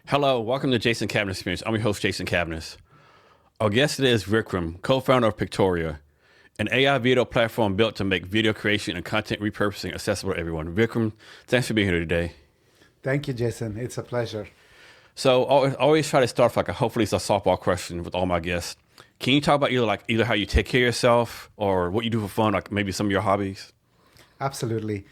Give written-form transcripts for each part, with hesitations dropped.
Hello, welcome to Jason Cavness Experience. I'm your host, Jason Cavness. Our guest today is Vikram, co-founder of Pictory, an AI video platform built to make video creation and content repurposing accessible to everyone. Vikram, thanks for being here today. Thank you, Jason. It's a pleasure. So I always try to start off hopefully it's a softball question with all my guests. Can you talk about either how you take care of yourself or what you do for fun, like maybe some of your hobbies? Absolutely.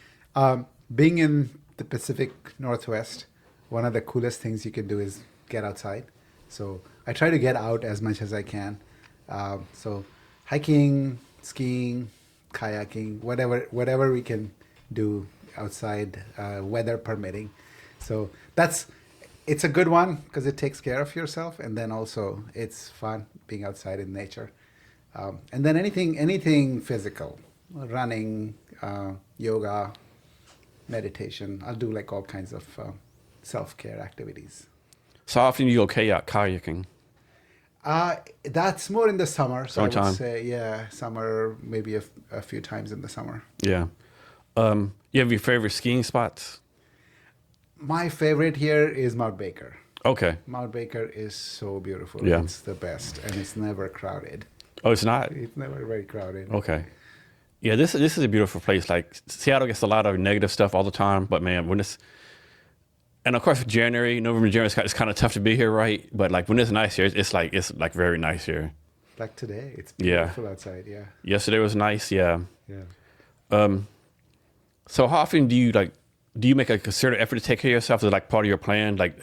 Being in the Pacific Northwest, one of the coolest things you can do is get outside. So I try to get out as much as I can. So hiking, skiing, kayaking, whatever we can do outside, weather permitting. So it's a good one because it takes care of yourself, and then also it's fun being outside in nature. And then anything physical, running, yoga, meditation. I'll do like all kinds of self-care activities. So how often do you go kayaking? That's more in the summer. So I Summertime. would say, yeah, summer, maybe a few times in the summer. Yeah. You have your favorite skiing spots? My favorite here is Mount Baker. Okay. Mount Baker is so beautiful. Yeah. It's the best, and it's never crowded. Oh, it's not? It's never very crowded. Okay. Yeah, this is a beautiful place. Like Seattle gets a lot of negative stuff all the time, but man, when it's and of course November, January, it's kind of tough to be here, right? But like when it's nice here, it's like very nice here. Like today, it's Yeah. beautiful outside. Yeah, Yesterday was nice. Yeah. yeah. So how often do you make a concerted effort to take care of yourself? Is it like part of your plan? Like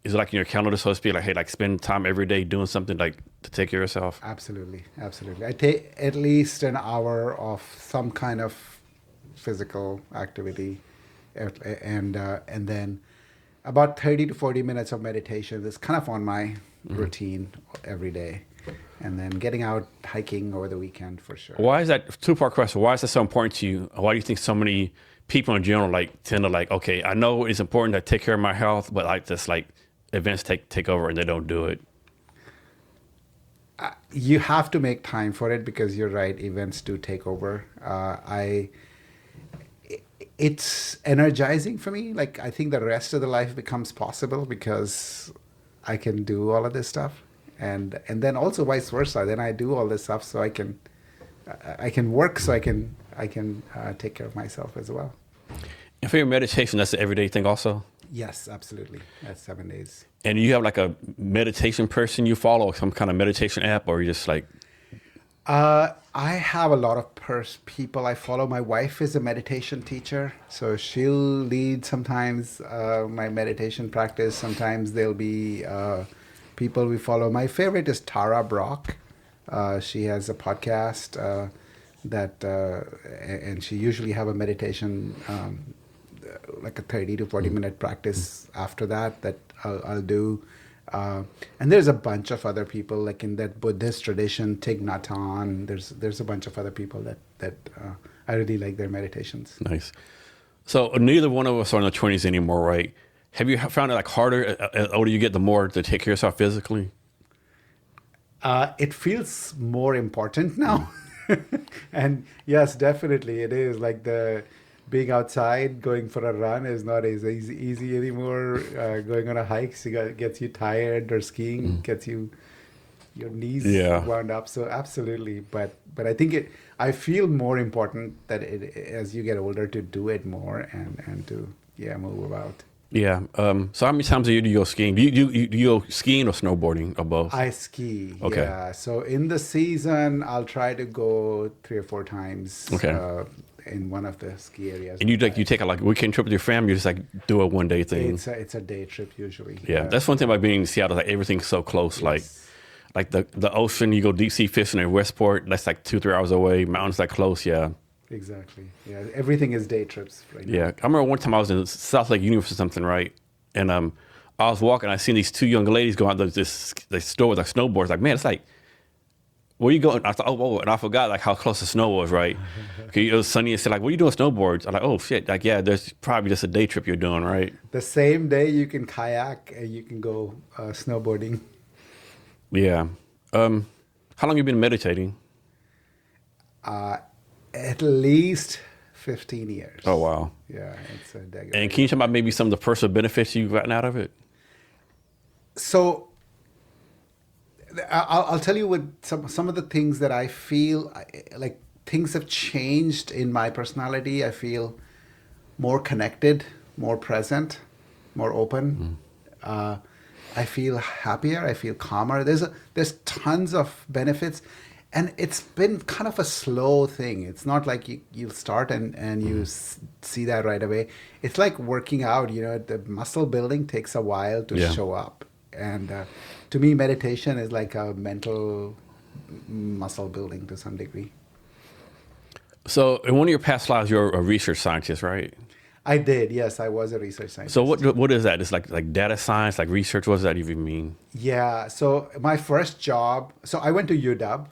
is it like in your calendar, so to speak? Like, hey, like spend time every day doing something like to take care of yourself? Absolutely, absolutely. I take at least an hour of some kind of physical activity, and then about 30 to 40 minutes of meditation. That's kind of on my routine every day, and then getting out hiking over the weekend for sure. Why is that two-part question? Why is that so important to you? Why do you think so many people in general tend to okay, I know it's important to take care of my health, but events take over and they don't do it? You have to make time for it because you're right, events do take over. It's energizing for me. Like I think the rest of the life becomes possible because I can do all of this stuff, and then also vice versa. Then I do all this stuff so I can work, so I can take care of myself as well. And for your meditation, that's the everyday thing also? Yes, absolutely. That's 7 days. And do you have like a meditation person you follow, some kind of meditation app, or you just like? I have a lot of people I follow. My wife is a meditation teacher, so she'll lead sometimes my meditation practice. Sometimes there'll be people we follow. My favorite is Tara Brach. She has a podcast and she usually have a meditation, like a 30 to 40 minute practice after that I'll do. And there's a bunch of other people, like in that Buddhist tradition, Thich Nhat Hanh. There's a bunch of other people that I really like their meditations. Nice. So neither one of us are in the 20s anymore, right? Have you found it like harder as older you get, the more to take care of yourself physically? It feels more important now. And yes, definitely it is. Like being outside, going for a run is not as easy anymore. Going on a hike gets you tired, or skiing gets your knees wound up. So absolutely, but I think I feel more important that as you get older to do it more and to move about. Yeah. So how many times a year do you go skiing? Do you go skiing or snowboarding or both? I ski. Okay. Yeah. So in the season, I'll try to go 3 or 4 times. Okay. In one of the ski areas. And you take a weekend trip with your family, you just like do a one day thing? It's a day trip usually. Yeah. That's one thing about being in Seattle, like everything's so close. Yes. Like the ocean, you go deep sea fishing in Westport, that's like 2-3 hours away. Mountains like close, yeah. Exactly. Yeah. Everything is day trips right now. Yeah. I remember one time I was in South Lake Universe or something, right? And I was walking, I seen these 2 young ladies go out to this store with like snowboards. Like, man, it's like, where you going? I thought, whoa, and I forgot like how close the snow was, right? It was sunny and said like, what are you doing snowboards? I'm like, oh shit, like yeah, there's probably just a day trip you're doing, right? The same day you can kayak and you can go snowboarding. Yeah. How long you been meditating? At least 15 years. Oh wow. Yeah, it's a decade. And can you talk about maybe some of the personal benefits you've gotten out of it? So I'll tell you with some of the things that I feel like things have changed in my personality. I feel more connected, more present, more open. I feel happier. I feel calmer. There's tons of benefits, and it's been kind of a slow thing. It's not like you start and you see that right away. It's like working out. The muscle building takes a while to Yeah. show up, and to me, meditation is like a mental muscle building to some degree. So in one of your past lives, you're a research scientist, right? I did, yes, I was a research scientist. So what is that? It's like data science, like research. What does that even mean? Yeah, so my first job, so I went to UW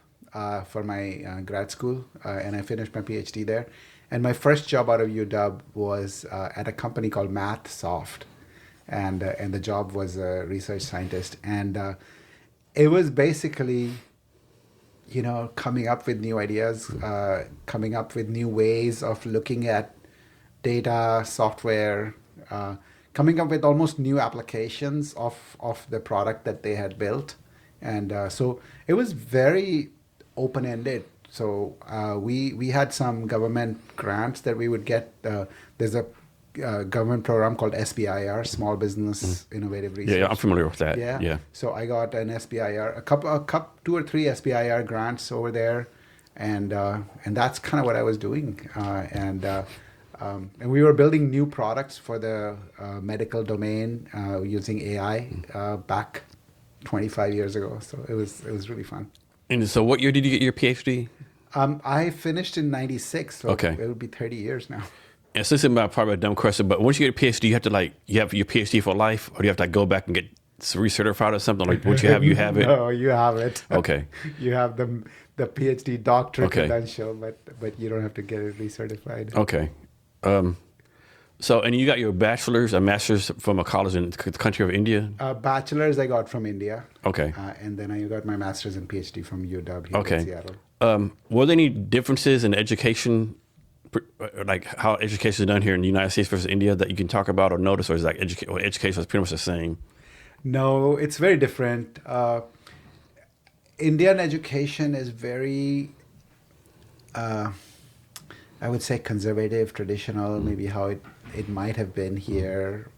for my grad school, and I finished my PhD there. And my first job out of UW was at a company called MathSoft, and the job was a research scientist. And it was basically, coming up with new ideas, coming up with new ways of looking at data, software, coming up with almost new applications of the product that they had built. And so it was very open-ended. So we had some government grants that we would get. There's a government program called SBIR, Small Business Innovative Research. Yeah, I'm familiar with that. Yeah. Yeah. So I got an SBIR, a couple, 2 or 3 SBIR grants over there, and that's kind of what I was doing. And we were building new products for the medical domain using AI back 25 years ago. So it was really fun. And so what year did you get your PhD? I finished in '96, so Okay. it would be 30 years now. And so this is probably a dumb question, but once you get a PhD, you have to you have your PhD for life, or do you have to go back and get recertified or something? Like what you have it. No, you have it. Okay. You have the PhD doctorate Okay. credential, but you don't have to get it recertified. Okay. So, and you got your bachelor's, a master's from a college in the country of India? Bachelor's I got from India. Okay. And then I got my master's and PhD from UW here Okay. in Seattle. Were there any differences in education, like how education is done here in the United States versus India that you can talk about or notice, or is like education is pretty much the same? No, it's very different. Indian education is very, I would say, conservative, traditional, maybe how it might have been here,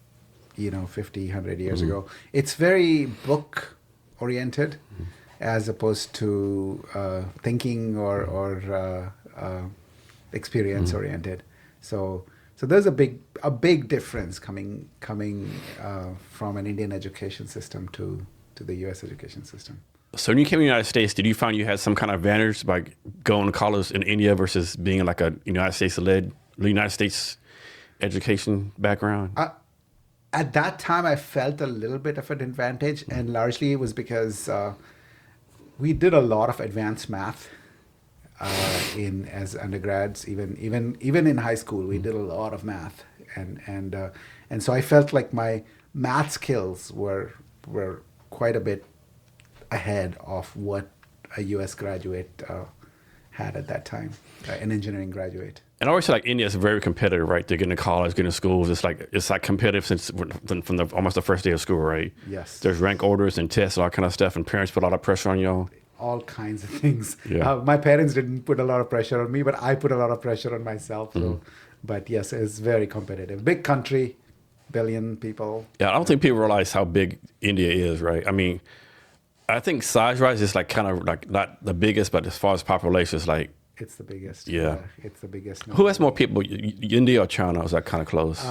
50, 100 years ago. It's very book oriented as opposed to thinking or experience oriented. So there's a big difference coming from an Indian education system to the U.S. education system. So when you came to the United States, did you find you had some kind of advantage by going to college in India versus being like a United States education background? At that time, I felt a little bit of an advantage, and largely it was because we did a lot of advanced math as undergrads. Even in high school, we did a lot of math, and so I felt like my math skills were quite a bit ahead of what a U.S. graduate had at that time, an engineering graduate. And I always say like India is very competitive, right? To get into college, get into schools. It's like competitive since from almost the first day of school, right? Yes. There's rank orders and tests, all that kind of stuff, and parents put a lot of pressure on y'all. All kinds of things. Yeah. My parents didn't put a lot of pressure on me, but I put a lot of pressure on myself. So, but yes, it's very competitive. Big country, billion people. Yeah, I don't think people realize how big India is, right? I mean, I think size-wise, it's like kind of like not the biggest, but as far as population, it's like It's the biggest. Yeah. It's the biggest. who has more people, India or China? Is that kind of close?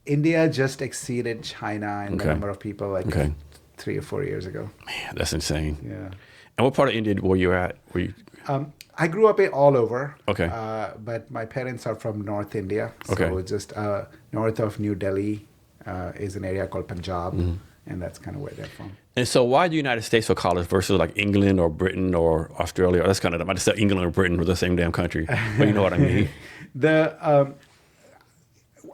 India just exceeded China in the Okay. number of people like Okay. 3 or 4 years ago. Man, that's insane. Yeah. And what part of India were you at? Were you? I grew up all over. Okay. But my parents are from North India. So Okay. just north of New Delhi is an area called Punjab. And that's kind of where they're from. And so why the United States for college versus like England or Britain or Australia? That's kind of, I just said England or Britain were the same damn country, but you know what I mean.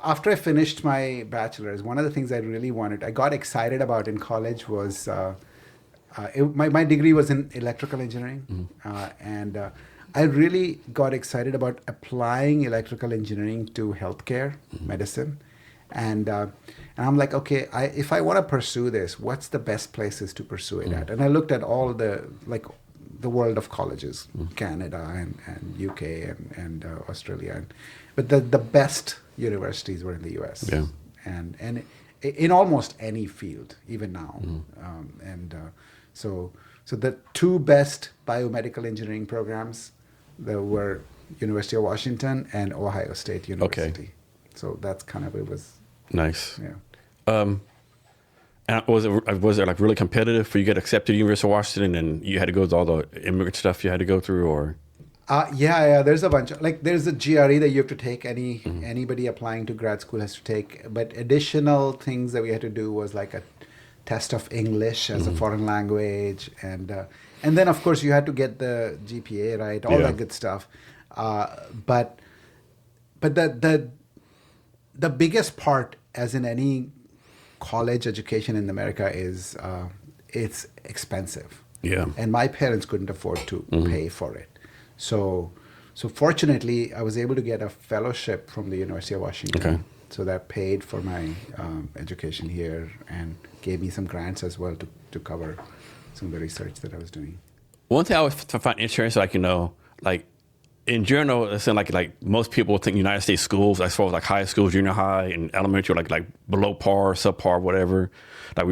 After I finished my bachelor's, one of the things I really wanted, I got excited about in college was, my degree was in electrical engineering. And I really got excited about applying electrical engineering to healthcare, medicine. And I'm like, okay, if I want to pursue this, what's the best places to pursue it at? And I looked at all the world of colleges, Canada and UK and Australia, but the best universities were in the US, Yeah. and in almost any field, even now, so the two best biomedical engineering programs there were University of Washington and Ohio State University. So that's kind of, it was Nice. yeah. And was it like really competitive for you to get accepted to the University of Washington, and you had to go through all the immigrant stuff you had to go through, or? Yeah. There's a bunch of, like, there's a GRE that you have to take. Anybody applying to grad school has to take. But additional things that we had to do was like a test of English as a foreign language, and then of course you had to get the GPA right, all that good stuff. But the biggest part, as in any college education in America, is it's expensive. Yeah. And my parents couldn't afford to pay for it. So fortunately, I was able to get a fellowship from the University of Washington. Okay. So that paid for my education here and gave me some grants as well to cover some of the research that I was doing. One thing I always find interesting, like, like in general, it's in like most people think United States schools, as far as like high school, junior high, and elementary, like below par, subpar, whatever. Like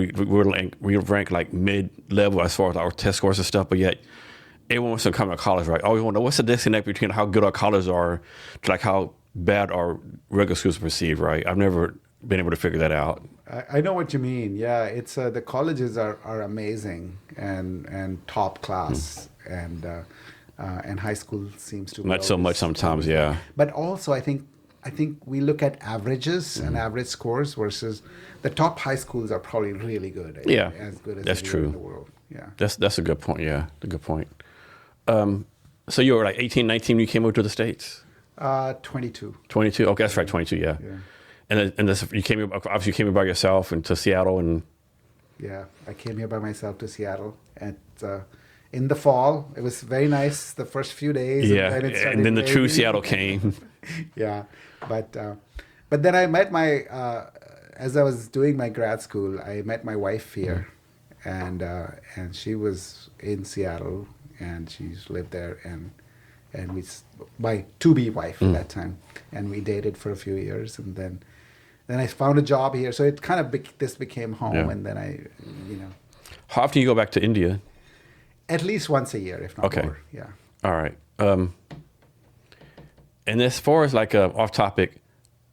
we rank like mid-level as far as our test scores and stuff, but yet everyone wants to come to college, right? Always wonder what's the disconnect between how good our colleges are to like how bad our regular schools are perceived, right? I've never been able to figure that out. I know what you mean. Yeah, it's the colleges are amazing and top class, and high school seems to be Not so much sometimes, yeah. But also, I think we look at averages and average scores versus the top high schools are probably really good. Yeah, as good as that's anywhere true. in the world. Yeah, That's a good point. Yeah, a good point. So you were like 18, 19 when you came over to the States? 22. 22. Okay, that's right, 22. Yeah. And this, you came here, obviously you came here by yourself and to Seattle, and yeah, I came here by myself to Seattle in the fall. It was very nice the first few days. Yeah, and then the true Seattle came. Yeah, but then I met as I was doing my grad school, I met my wife here, and she was in Seattle, and she's lived there, and my to-be wife at that time, and we dated for a few years, and then I found a job here, so it kind of this became home, and then I. How often do you go back to India? At least once a year, if not more. Yeah. All right. And as far as like off topic,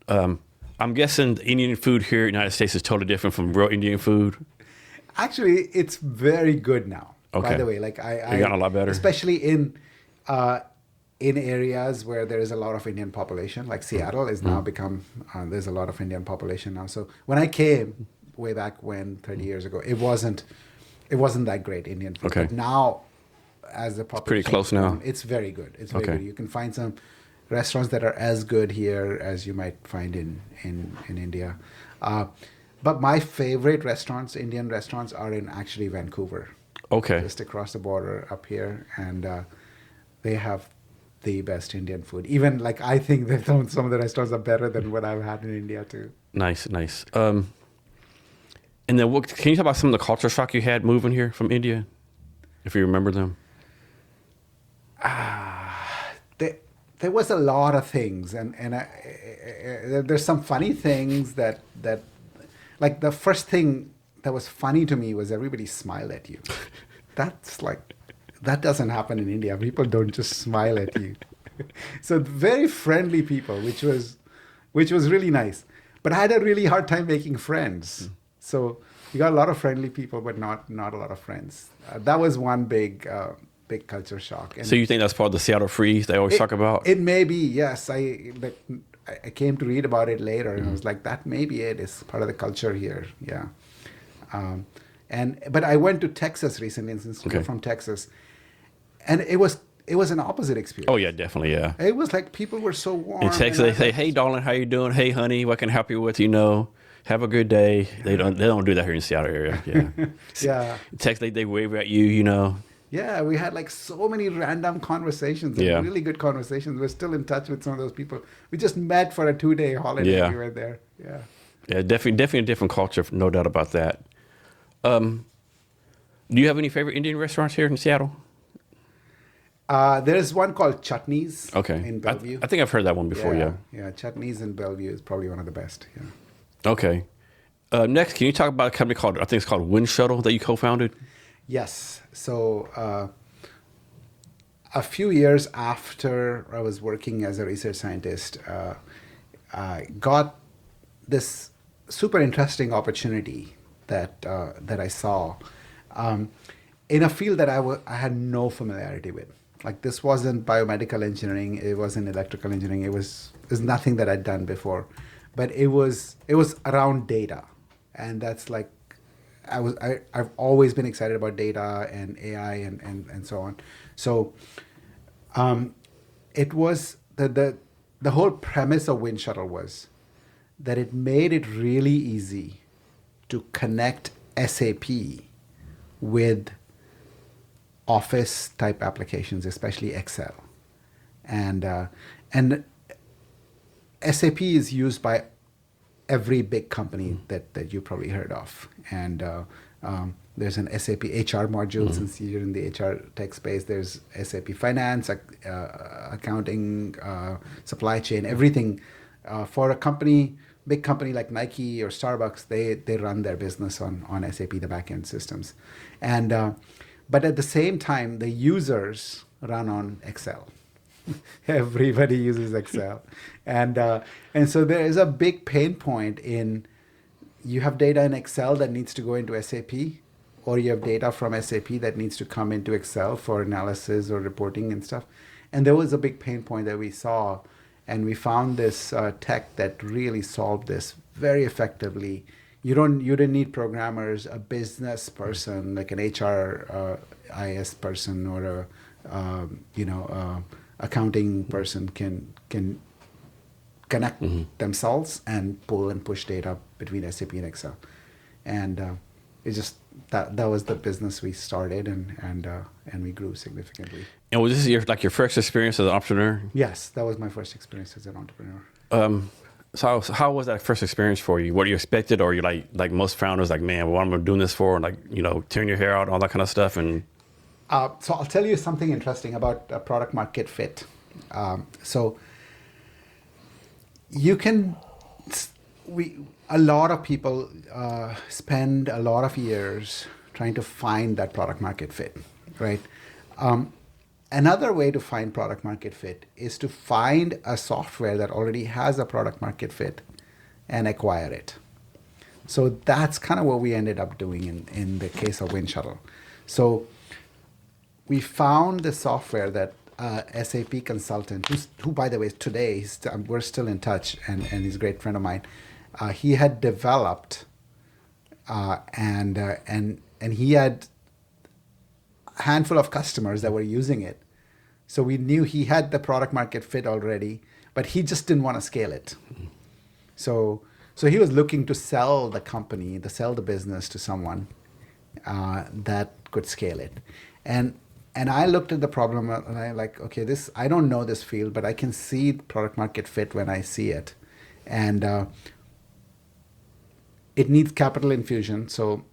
I'm guessing the Indian food here in the United States is totally different from real Indian food. Actually, it's very good now. Okay. By the way, like I gotten a lot better, especially in areas where there is a lot of Indian population, like Seattle is now become. There's a lot of Indian population now. So when I came way back when 30 years ago, it wasn't that great Indian food. Okay. But now, as the population Pretty close now. It's very good. It's very good. You can find some restaurants that are as good here as you might find in India. But my favorite restaurants, Indian restaurants, are in actually Vancouver. Okay. Just across the border up here, and they have the best Indian food. Even like I think that some of the restaurants are better than what I've had in India too. Nice. And then can you talk about some of the culture shock you had moving here from India, if you remember them? There was a lot of things, and there's some funny things that like the first thing that was funny to me was everybody smile at you. That doesn't happen in India. People don't just smile at you. So very friendly people, which was really nice. But I had a really hard time making friends. So you got a lot of friendly people, but not a lot of friends. That was one big culture shock. And so you think that's part of the Seattle freeze they always talk about? It may be, yes. I came to read about it later, and I was like, that may be it. It's part of the culture here. Yeah. But I went to Texas recently, since we're from Texas, and it was an opposite experience. Oh yeah, definitely, yeah. It was like people were so warm. In Texas, they say, "Hey, darling, how you doing? Hey, honey, what can I help you with? Have a good day." They don't do that here in the Seattle area. Yeah. Yeah. In Texas, they wave at you. Yeah, we had like so many random conversations, really good conversations. We're still in touch with some of those people. We just met for a 2-day holiday. Yeah. We were there. Yeah. Yeah, definitely a different culture, no doubt about that. Do you have any favorite Indian restaurants here in Seattle? There's one called Chutneys Okay, in Bellevue. I think I've heard that one before. Yeah. Yeah, Chutneys in Bellevue is probably one of the best. Yeah. Okay. Next, can you talk about a company called, I think it's called Wind Shuttle that you co-founded? Yes. So a few years after I was working as a research scientist, I got this super interesting opportunity that I saw in a field that I had no familiarity with. Like this wasn't biomedical engineering, it wasn't electrical engineering, it was nothing that I'd done before, but it was around data, and that's like I've always been excited about data and AI and so on. So it was the whole premise of Wind Shuttle was that it made it really easy to connect SAP with Office type applications, especially Excel, and SAP is used by every big company that you probably heard of, and there's an SAP HR module since you're in the HR tech space. There's SAP Finance, accounting, supply chain, everything for a big company like Nike or Starbucks. They run their business on SAP, the backend systems, and but at the same time, the users run on Excel. Everybody uses Excel, and so there is a big pain point in you have data in Excel that needs to go into SAP, or you have data from SAP that needs to come into Excel for analysis or reporting and stuff. And there was a big pain point that we saw, and we found this tech that really solved this very effectively. You didn't need programmers. A business person like an HR IS person or a accounting person can connect themselves and pull and push data between SAP and Excel, and it just that was the business we started, and we grew significantly. And was this your first experience as an entrepreneur? Yes, that was my first experience as an entrepreneur. So how was that first experience for you? What you expected, or you like most founders, like, man, what am I doing this for? Like, tearing your hair out, all that kind of stuff. And so I'll tell you something interesting about product market fit. So you can, a lot of people spend a lot of years trying to find that product market fit, right? Another way to find product market fit is to find a software that already has a product market fit and acquire it. So that's kind of what we ended up doing in the case of Wind Shuttle. So we found the software that SAP consultant, who by the way, today, we're still in touch, and he's a great friend of mine. He had developed, and he had handful of customers that were using it. So we knew he had the product market fit already, but he just didn't want to scale it. So he was looking to sell the company, sell the business to someone that could scale it. And I looked at the problem and I like, okay, I don't know this field, but I can see product market fit when I see it. And it needs capital infusion. So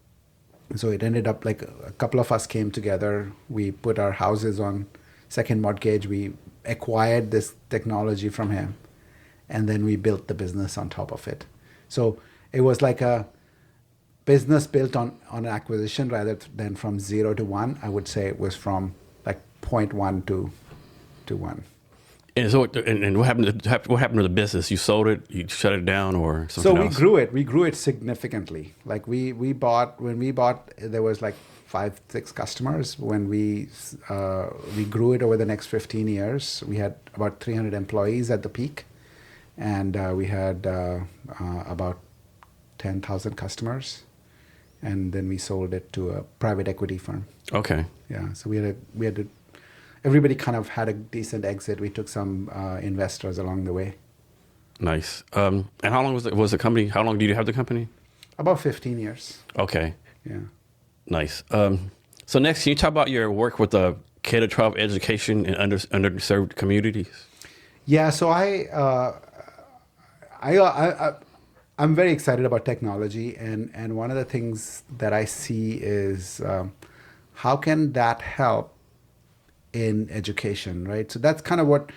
it ended up like a couple of us came together. We put our houses on second mortgage. We acquired this technology from him, and then we built the business on top of it. So it was like a business built on an acquisition rather than from 0 to 1. I would say it was from like 0.1 to 1. And so, and what happened to the business? You sold it, you shut it down, or something else? So we grew it significantly. Like when we bought, there was like 5-6 customers. When we grew it over the next 15 years, we had about 300 employees at the peak, and we had about 10,000 customers, and then we sold it to a private equity firm. Okay. Yeah. So everybody kind of had a decent exit. We took some investors along the way. Nice. And how long was the company? How long did you have the company? About 15 years. Okay. Yeah. Nice. So next, can you talk about your work with the K-12 education in underserved communities? Yeah. So I'm very excited about technology, and one of the things that I see is how can that help in education, right? So that's kind of what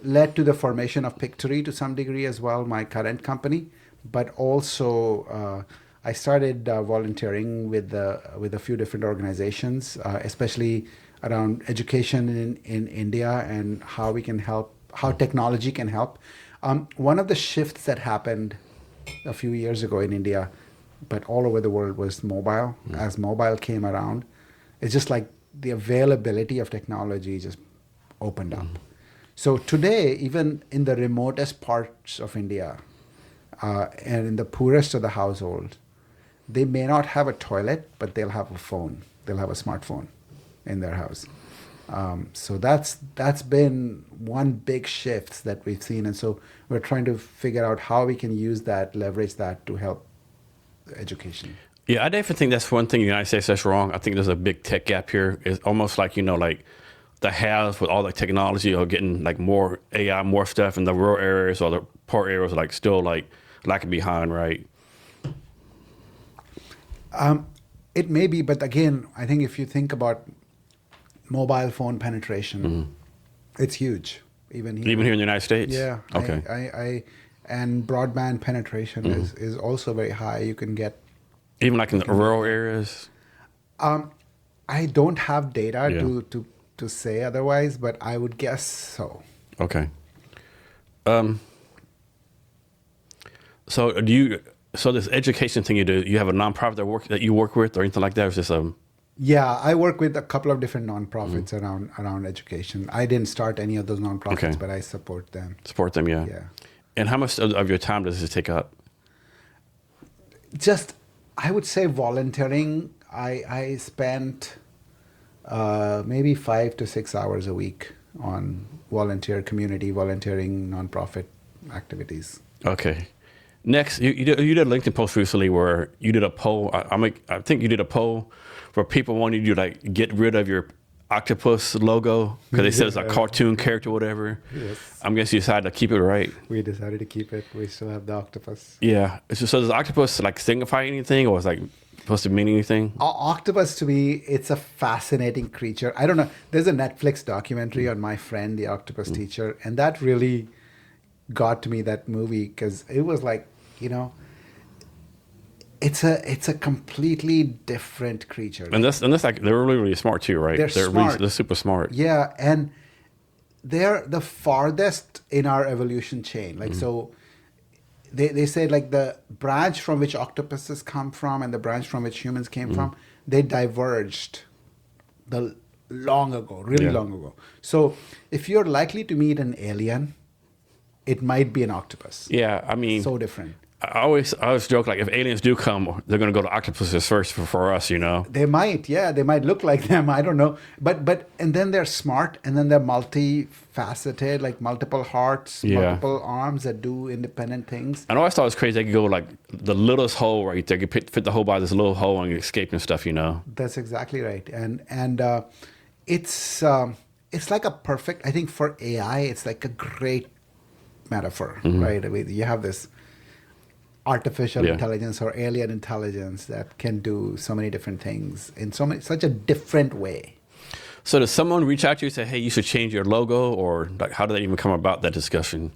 led to the formation of Pictory to some degree as well, my current company. But also, I started volunteering with a few different organizations, especially around education in India and how we can help, how technology can help. One of the shifts that happened a few years ago in India, but all over the world, was mobile. As mobile came around, it's just like the availability of technology just opened up. So today, even in the remotest parts of India, and in the poorest of the household, they may not have a toilet, but they'll have a phone. They'll have a smartphone in their house. So that's been one big shift that we've seen, and so we're trying to figure out how we can use that, leverage that to help education. Yeah, I definitely think that's one thing in the United States that's wrong. I think there's a big tech gap here. It's almost like, like the haves with all the technology are getting like more AI, more stuff, and the rural areas or the poor areas are like still like lacking behind, right? It may be, but again, I think if you think about mobile phone penetration, it's huge. Even here in the United States? Yeah. Okay. And broadband penetration is also very high. You can get. Even like in the rural areas? I don't have data Yeah. to say otherwise, but I would guess so. Okay. So so this education thing you do, you have a nonprofit that you work with or anything like that? Or is this Yeah, I work with a couple of different nonprofits around education. I didn't start any of those nonprofits, Okay. but I support them. support them? Yeah. Yeah. And how much of your time does this take up? Just, I would say volunteering. I spent maybe 5 to 6 hours a week on community volunteering, nonprofit activities. Okay. Next, you did a LinkedIn post recently where you did a poll. I think you did a poll where people wanted you to like get rid of your octopus logo because they said it's a cartoon character or whatever. Yes. I'm guessing you decided to keep it, right? We decided to keep it. We still have the octopus. Yeah. So does octopus like signify anything, or is like supposed to mean anything? Octopus, to me, it's a fascinating creature. I don't know. There's a Netflix documentary on my friend, the octopus teacher, and that really got to me, that movie, because it was like, it's a completely different creature. And that's like they're really really smart too, right? They're smart. They're super smart. Yeah, and they're the farthest in our evolution chain. Like, so they say like the branch from which octopuses come from and the branch from which humans came from, they diverged long ago, really long ago. So if you're likely to meet an alien, it might be an octopus. Yeah, I mean, So different. I always joke like if aliens do come, they're gonna go to octopuses first for us, They might, yeah, they might look like them. I don't know, but and then they're smart, and then they're multifaceted, like multiple hearts, multiple arms that do independent things. I always thought it was crazy. They could go like the littlest hole right there, could fit the whole by this little hole and escape and stuff. That's exactly right, and it's like a perfect. I think for AI, it's like a great metaphor, right? I mean, you have this artificial intelligence or alien intelligence that can do so many different things in such a different way. So does someone reach out to you and say, hey, you should change your logo, or like how did that even come about, that discussion?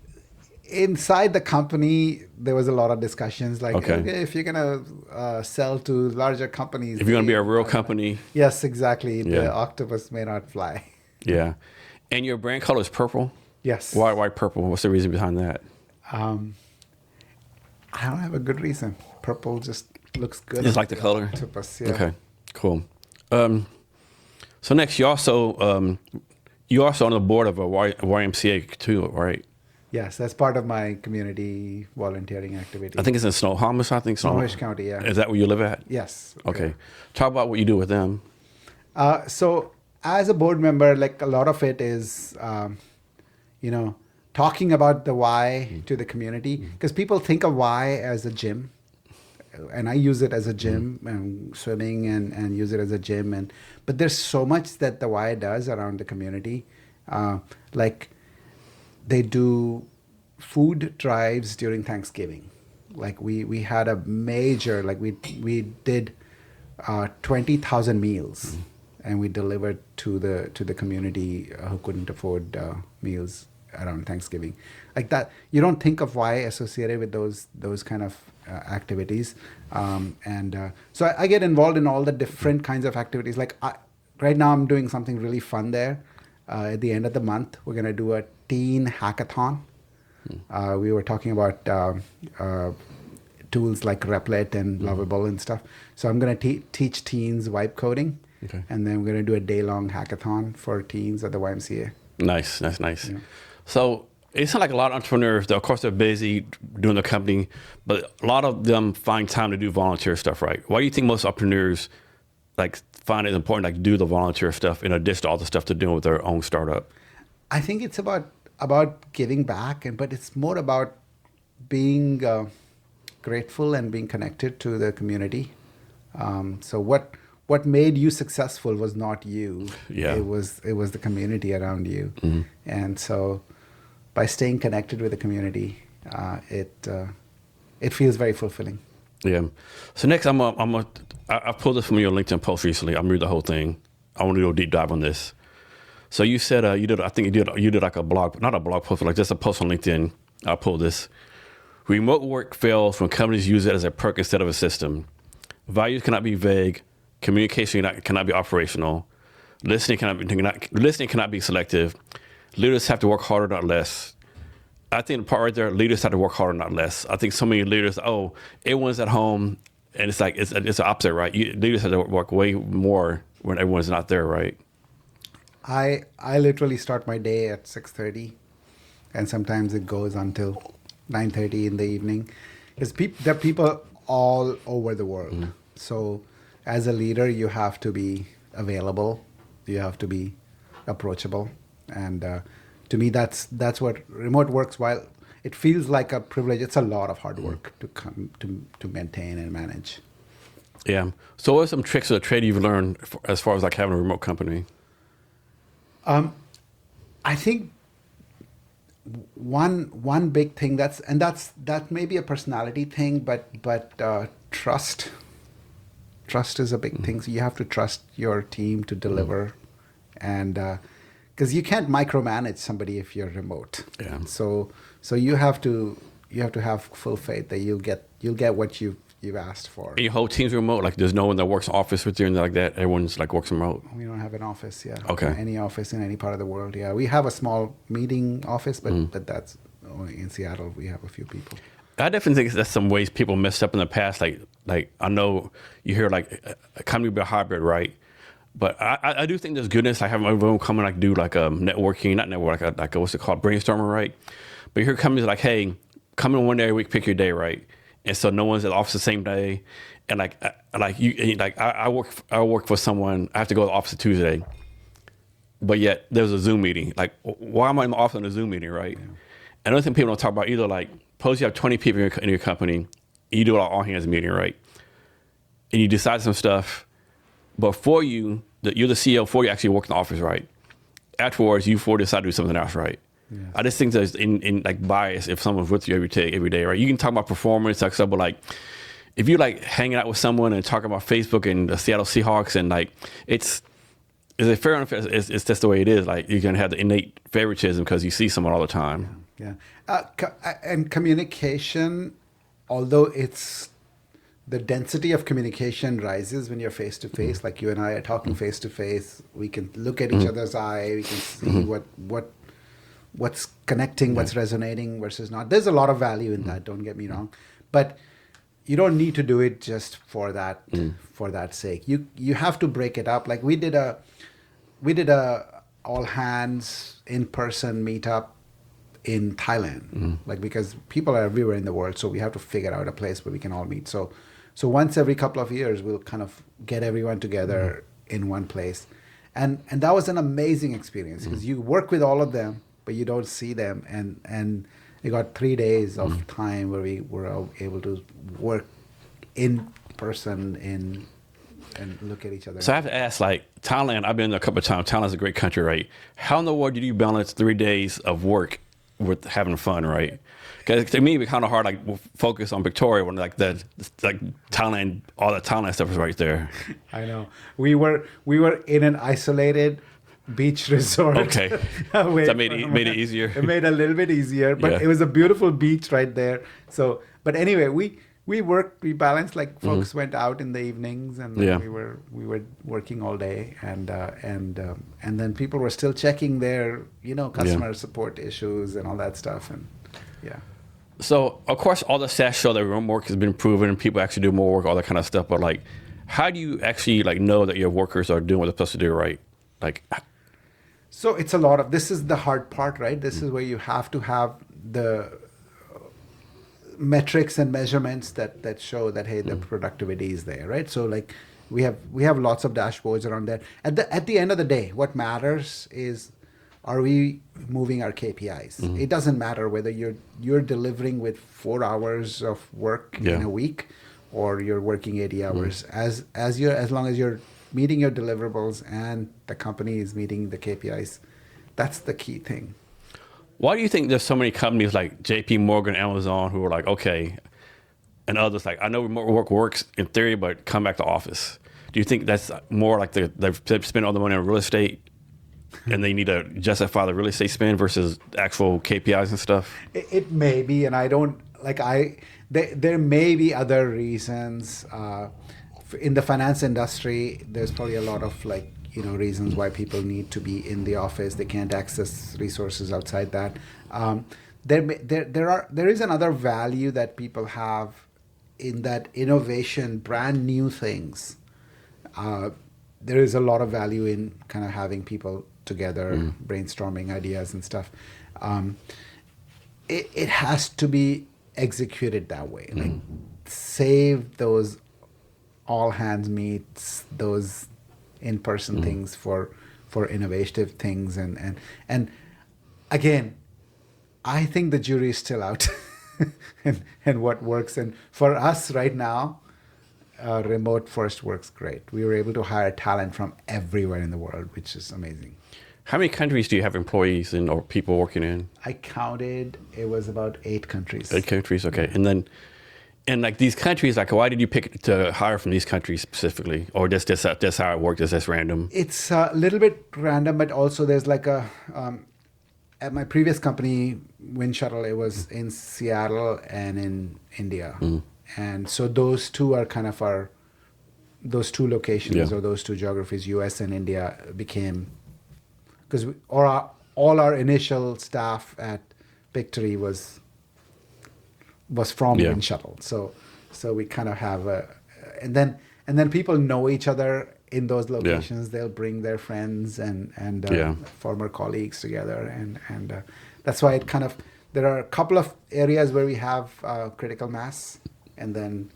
Inside the company, there was a lot of discussions like, okay, if you're going to sell to larger companies. If you're going to be a real company. Yes, exactly. The octopus may not fly. Yeah. And your brand color is purple? Yes. Why purple? What's the reason behind that? I don't have a good reason. Purple just looks good. Just like the color? Octopus, yeah. Okay, cool. So next, you're also on the board of a YMCA too, right? Yes, that's part of my community volunteering activity. I think it's in Snohomish, Snohomish County, yeah. Is that where you live at? Yes. Okay. Talk about what you do with them. So as a board member, like a lot of it is, talking about the why to the community, because people think of why as a gym, and I use it as a gym and swimming and use it as a gym, but there's so much that the why does around the community, like they do food drives during Thanksgiving. Like we had a major, like we did 20,000 meals, and we delivered to the community who couldn't afford meals around Thanksgiving. Like that, you don't think of why associated with those kind of activities. So I get involved in all the different kinds of activities. Like right now, I'm doing something really fun there. At the end of the month, we're gonna do a teen hackathon. We were talking about tools like Replit and Lovable and stuff. So I'm going to teach teens vibe coding. Okay. And then we're going to do a day-long hackathon for teens at the YMCA. Nice. Yeah. So it sounds like a lot of entrepreneurs, of course, they're busy doing their company, but a lot of them find time to do volunteer stuff, right? Why do you think most entrepreneurs like find it important like do the volunteer stuff in addition to all the stuff they're doing with their own startup? I think it's about giving back, but it's more about being grateful and being connected to the community. So what made you successful was not you. Yeah. It was the community around you. And so by staying connected with the community, it feels very fulfilling. Yeah. So next, I pulled this from your LinkedIn post recently. I'm read the whole thing. I want to do a deep dive on this. So you said you did like a blog, not a blog post, but like just a post on LinkedIn. I'll pull this. Remote work fails when companies use it as a perk instead of a system. Values cannot be vague. Communication cannot be operational. Listening cannot be selective. Leaders have to work harder, not less. I think the part right there, leaders have to work harder, not less. I think so many leaders, everyone's at home, and it's like it's the opposite, right? Leaders have to work way more when everyone's not there, right? I literally start my day at 6:30, and sometimes it goes until 9:30 in the evening. Because there are people all over the world. So as a leader, you have to be available. You have to be approachable. And to me, that's what remote works. While it feels like a privilege, it's a lot of hard work to maintain and manage. Yeah. So what are some tricks or trade you've learned as far as like having a remote company? I think one big thing that may be a personality thing, but trust is a big thing. So you have to trust your team to deliver, and because you can't micromanage somebody if you're remote. Yeah. So you have to have full faith that you'll get what you've asked for. And your whole team's remote? Like there's no one that works in office with you and like that? Everyone's like works remote? We don't have an office, yeah. Okay. Any office in any part of the world, yeah. We have a small meeting office, but that's only in Seattle. We have a few people. I definitely think that's some ways people messed up in the past. Like I know you hear like a company be a hybrid, right? But I do think there's goodness. Like having everyone come and like do like a networking, not network, like a what's it called, brainstorming, right? But you hear companies like, hey, come in one day a week, pick your day, right? And so no one's at the office the same day. And I work for someone. I have to go to the office Tuesday, but yet there's a Zoom meeting. Like, why am I in the office on a Zoom meeting, right? Yeah. And another thing people don't talk about either, like, suppose you have 20 people in your company, you do an all hands meeting, right? And you decide some stuff, but you're the CEO before you actually work in the office, right? Afterwards, you decide to do something else, right? Yeah. I just think there's in like bias if someone's with you every day, right? You can talk about performance, like stuff, but like if you like hanging out with someone and talking about Facebook and the Seattle Seahawks and like is it fair or unfair? It's just the way it is. Like you're gonna have the innate favoritism because you see someone all the time. Yeah. And communication, although it's the density of communication rises when you're face to face. Like you and I are talking face to face. We can look at each other's eye. We can see what's connecting, what's resonating versus not. There's a lot of value in that. Don't get me wrong, but you don't need to do it just for that sake. You have to break it up. Like we did a all hands in person meetup in Thailand, like because people are everywhere in the world, so we have to figure out a place where we can all meet. So once every couple of years, we'll kind of get everyone together in one place, and that was an amazing experience because you work with all of them, but you don't see them, and we got 3 days of time where we were able to work in person and look at each other. So I have to ask, like Thailand, I've been there a couple of times. Thailand's a great country, right? How in the world did you balance 3 days of work with having fun, right? Because to me, it's kind of hard like focus on Victoria when like Thailand, all the Thailand stuff is right there. I know. We were in an isolated beach resort. Okay, so that made it easier. It made it a little bit easier, but Yeah. it was a beautiful beach right there. So, but anyway, we balanced. Like folks went out in the evenings, and Yeah. we were working all day, and then people were still checking their customer support issues and all that stuff, and yeah. So of course, all the stats show that remote work has been proven, and people actually do more work, all that kind of stuff. But like, how do you actually like know that your workers are doing what they're supposed to do, right? Like, So it's this is the hard part, right? This is where you have to have the metrics and measurements that show that, hey, the productivity is there, right? So like we have lots of dashboards around that. At the end of the day, what matters is, are we moving our KPIs? It doesn't matter whether you're delivering with 4 hours of work in a week or you're working 80 hours. As long as you're meeting your deliverables and the company is meeting the KPIs, that's the key thing. why do you think there's so many companies like JP Morgan, Amazon, who are like, okay, and others like, I know remote work works in theory, but come back to office? Do you think that's more like they've spent all the money on real estate and they need to justify the real estate spend versus actual KPIs and stuff? It may be, and I don't there may be other reasons. In the finance industry, there's probably a lot of reasons why people need to be in the office. They can't access resources outside that. There is another value that people have in that innovation, brand new things. There is a lot of value in kind of having people together, brainstorming ideas and stuff. It has to be executed that way. Like, save those all hands meets, those in-person things for innovative things, and again, I think the jury is still out and what works. And for us right now, remote first works great. We were able to hire talent from everywhere in the world, which is amazing. How many countries do you have employees in or people working in? I counted, it was about 8 countries. 8 countries, okay. And then, and like these countries, like why did you pick to hire from these countries specifically? Or just how it worked, just random? It's a little bit random, but also there's like at my previous company, Wind Shuttle, it was in Seattle and in India. And so those two are kind of those two locations or those two geographies, US and India, became, because all our initial staff at Pictory was from Wind Shuttle. So we kind of have and then people know each other in those locations. They'll bring their friends and former colleagues together, and that's why it kind of, there are a couple of areas where we have critical mass, and then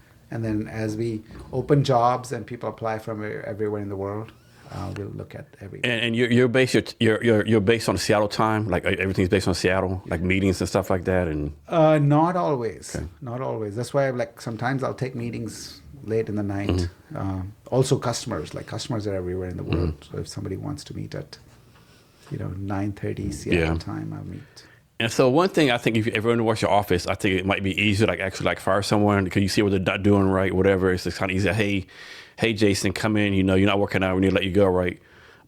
as we open jobs and people apply from everywhere in the world, we'll look at everything. And you're based on Seattle time, like everything's based on Seattle, like meetings and stuff like that, and not always. Okay. Not always. That's why sometimes I'll take meetings late in the night. Also customers are everywhere in the world. So if somebody wants to meet at 9:30 Seattle time, I'll meet. And so one thing I think, if everyone works your office, I think it might be easier to actually fire someone because you see what they're not doing right, whatever. It's just kind of easy. Hey, Jason, come in. You're not working out. We need to let you go, right?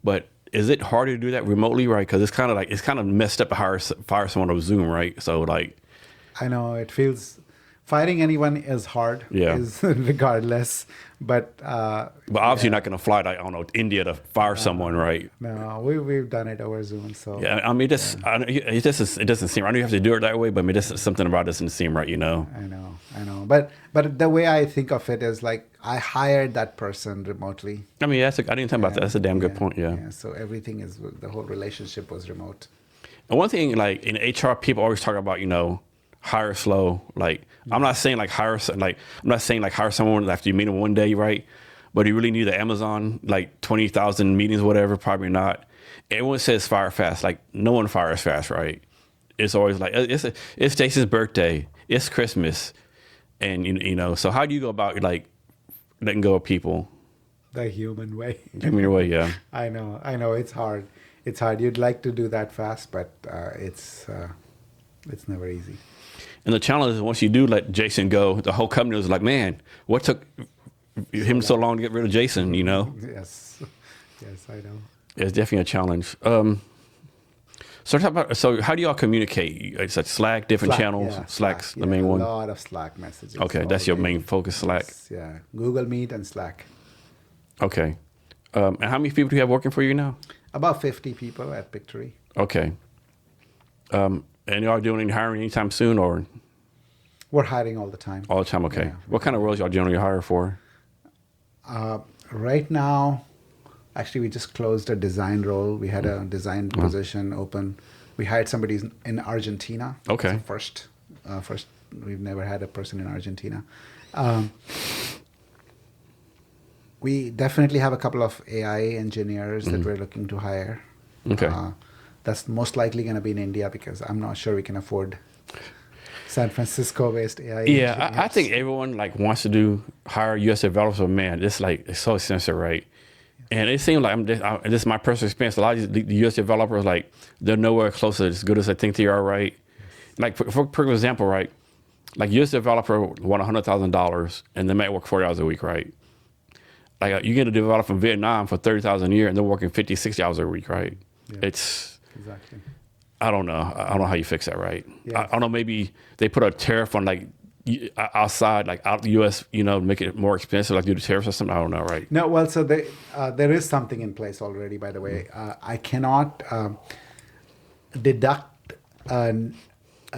But is it harder to do that remotely, right? Because it's kind of messed up to fire someone over Zoom, right? So I know it feels. Firing anyone is hard, is regardless. But obviously you're not going to fly to India to fire someone, right? No, we've done it over Zoom. So I mean, it doesn't seem. I know you have to do it that way, but I mean, just something about it doesn't seem right, I know. But the way I think of it is like I hired that person remotely. I mean, I didn't think about that. That's a damn good point. Yeah. So everything the whole relationship was remote. And one thing, like in HR, people always talk about hire slow. Like I'm not saying hire someone after you meet them one day, right? But do you really need the Amazon 20,000 meetings, whatever? Probably not. Everyone says fire fast. Like no one fires fast, right? It's always like it's Jason's birthday, it's Christmas, and So how do you go about letting go of people? The human way. Human way, yeah. I know. It's hard. You'd like to do that fast, but it's never easy. And the challenge is once you do let Jason go, the whole company was like, man, what took him so long to get rid of Jason, you know? Yes. Yes, I know. It's definitely a challenge. So how do y'all communicate? It's like Slack, different channels. Yeah, Slack's Slack, the main one. A lot of Slack messages. Okay, all that's your day. main focus, Slack. Yes, yeah, Google Meet and Slack. Okay. And how many people do you have working for you now? About 50 people at Pictory. Okay. And y'all doing any hiring anytime soon or We're hiring all the time. all the time? Okay. Yeah. What kind of roles y'all generally hire for? Right now, actually, we just closed a design role. We had a design position open. We hired somebody in Argentina. Okay. So first, we've never had a person in Argentina. We definitely have a couple of AI engineers that we're looking to hire. Okay. That's most likely going to be in India because I'm not sure we can afford San Francisco-based AI. Yeah, I engineers. think everyone like wants to hire U.S. developers, but man, it's so expensive, right? And it seems like this is my personal experience. A lot of the U.S. developers, like, they're nowhere close to as good as I think they are, right? Like, for example, right? Like, U.S. developer want $100,000 and they might work 40 hours a week, right? Like, you get a developer from Vietnam for $30,000 a year and they're working 50, 60 hours a week, right? Yeah. It's, Exactly. I don't know. I don't know how you fix that, right? Yeah. I don't know. Maybe they put a tariff on like outside, like out the U.S., you know, make it more expensive, like do the tariff system. I don't know, right? No, well, so there is something in place already, by the way. I cannot deduct a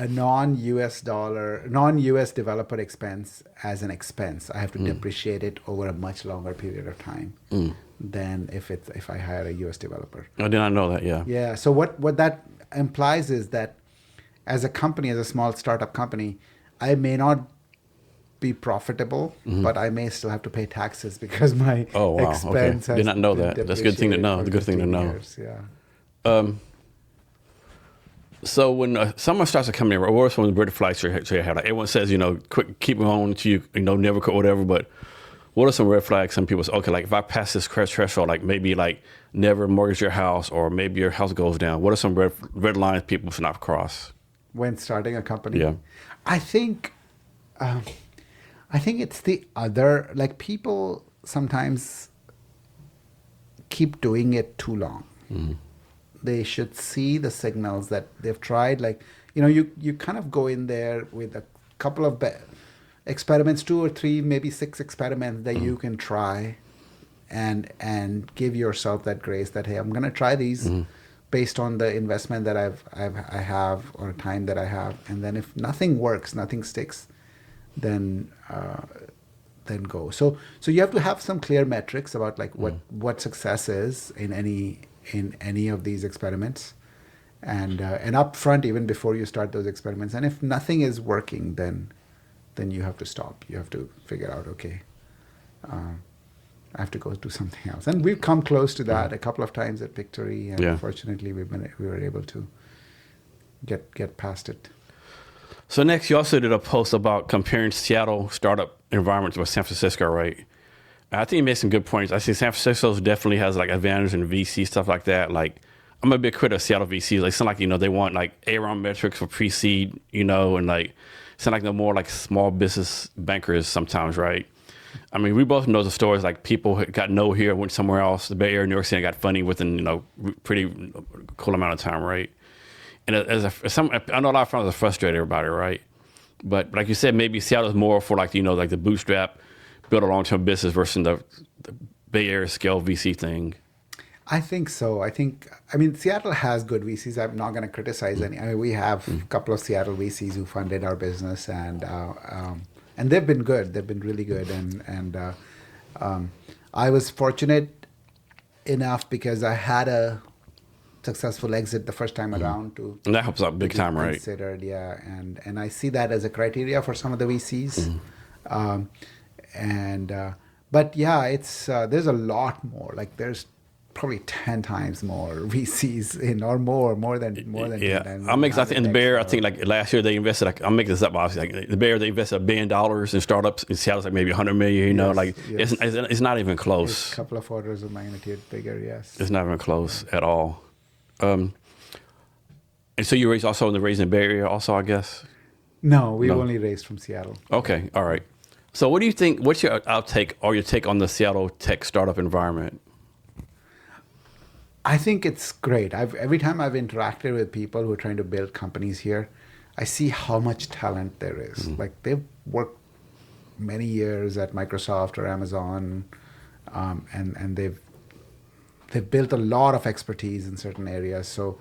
non-US developer expense as an expense. I have to depreciate it over a much longer period of time than if I hire a US developer. I did not know that. Yeah. Yeah. So what that implies is that as a company, as a small startup company, I may not be profitable, but I may still have to pay taxes because my Oh, wow. expense Okay. has Did not know been that. That's a good thing to know. depreciated It's a good thing to for know. 15 years. Yeah. So when someone starts a company, what are some of the red flags to your head? Like everyone says, you know, quick, keep on to you know, never quit, whatever. But what are some red flags? Some people say, okay, like if I pass this threshold, like maybe like never mortgage your house, or maybe your house goes down. What are some red lines people should not cross? When starting a company, Yeah. I think it's the other, like, people sometimes keep doing it too long. They should see the signals that they've tried. Like, you know, you kind of go in there with a couple of experiments, 2 or 3, maybe 6 experiments that you can try, and give yourself that grace that, hey, I'm going to try these based on the investment that I have or time that I have, and then if nothing works, nothing sticks, then go. So you have to have some clear metrics about like what success is in any of these experiments, and up front, even before you start those experiments. And if nothing is working, then you have to stop. You have to figure out, okay, I have to go do something else. And we've come close to that a couple of times at Pictory, and fortunately we were able to get past it. So next, you also did a post about comparing Seattle startup environments with San Francisco, right? I think you made some good points. I see San Francisco definitely has like advantage in VC stuff like that. Like, I'm a big critic of Seattle VCs. Like, it's not like, you know, they want like A-round metrics for pre-seed, you know, and like it's not like no more like small business bankers sometimes, right? I mean, we both know the stories, like people got no here, went somewhere else. The Bay Area, New York City got funding within, you know, pretty cool amount of time, right? And I know a lot of friends are frustrated about it, right? But like you said, maybe Seattle's more for like, you know, like the bootstrap, build a long-term business versus the Bay Area scale VC thing. I think so. I mean, Seattle has good VCs. I'm not going to criticize any. I mean, we have a couple of Seattle VCs who funded our business, and they've been good. They've been really good. And I was fortunate enough because I had a successful exit the first time around to. And that helps out big time, right? Considered, yeah. And I see that as a criteria for some of the VCs. But yeah, it's there's a lot more. Like, there's probably 10 times more VCs in, or more than 10 times. I'll make. I think in the Bay Area, I think like last year they invested, like, I'll make this up obviously. Like the Bay Area, they invested $1 billion in startups. In Seattle's like maybe 100 million. You know, like it's not even close. It's a couple of orders of magnitude bigger. Yes, it's not even close at all. And so you raised also in the Bay Area, also, I guess. No, we've No. only raised from Seattle. Okay, all right. So what do you think, what's your outtake or your take on the Seattle tech startup environment? I think it's great. Every time I've interacted with people who are trying to build companies here, I see how much talent there is. Like they've worked many years at Microsoft or Amazon, and they've built a lot of expertise in certain areas. So,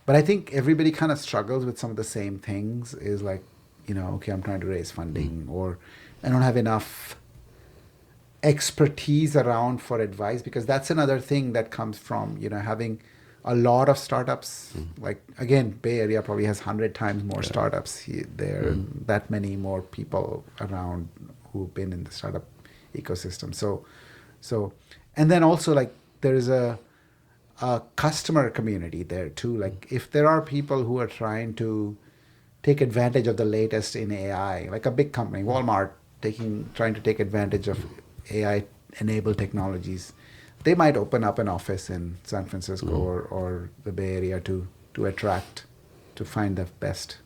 but I think everybody kind of struggles with some of the same things. Is like, okay, I'm trying to raise funding, or I don't have enough expertise around for advice, because that's another thing that comes from having a lot of startups. Like again, Bay Area probably has 100 times more startups there, and that many more people around who've been in the startup ecosystem. So and then also like there is a customer community there too. Like if there are people who are trying to take advantage of the latest in AI, like a big company, Walmart, trying to take advantage of AI-enabled technologies, they might open up an office in San Francisco or the Bay Area to find the best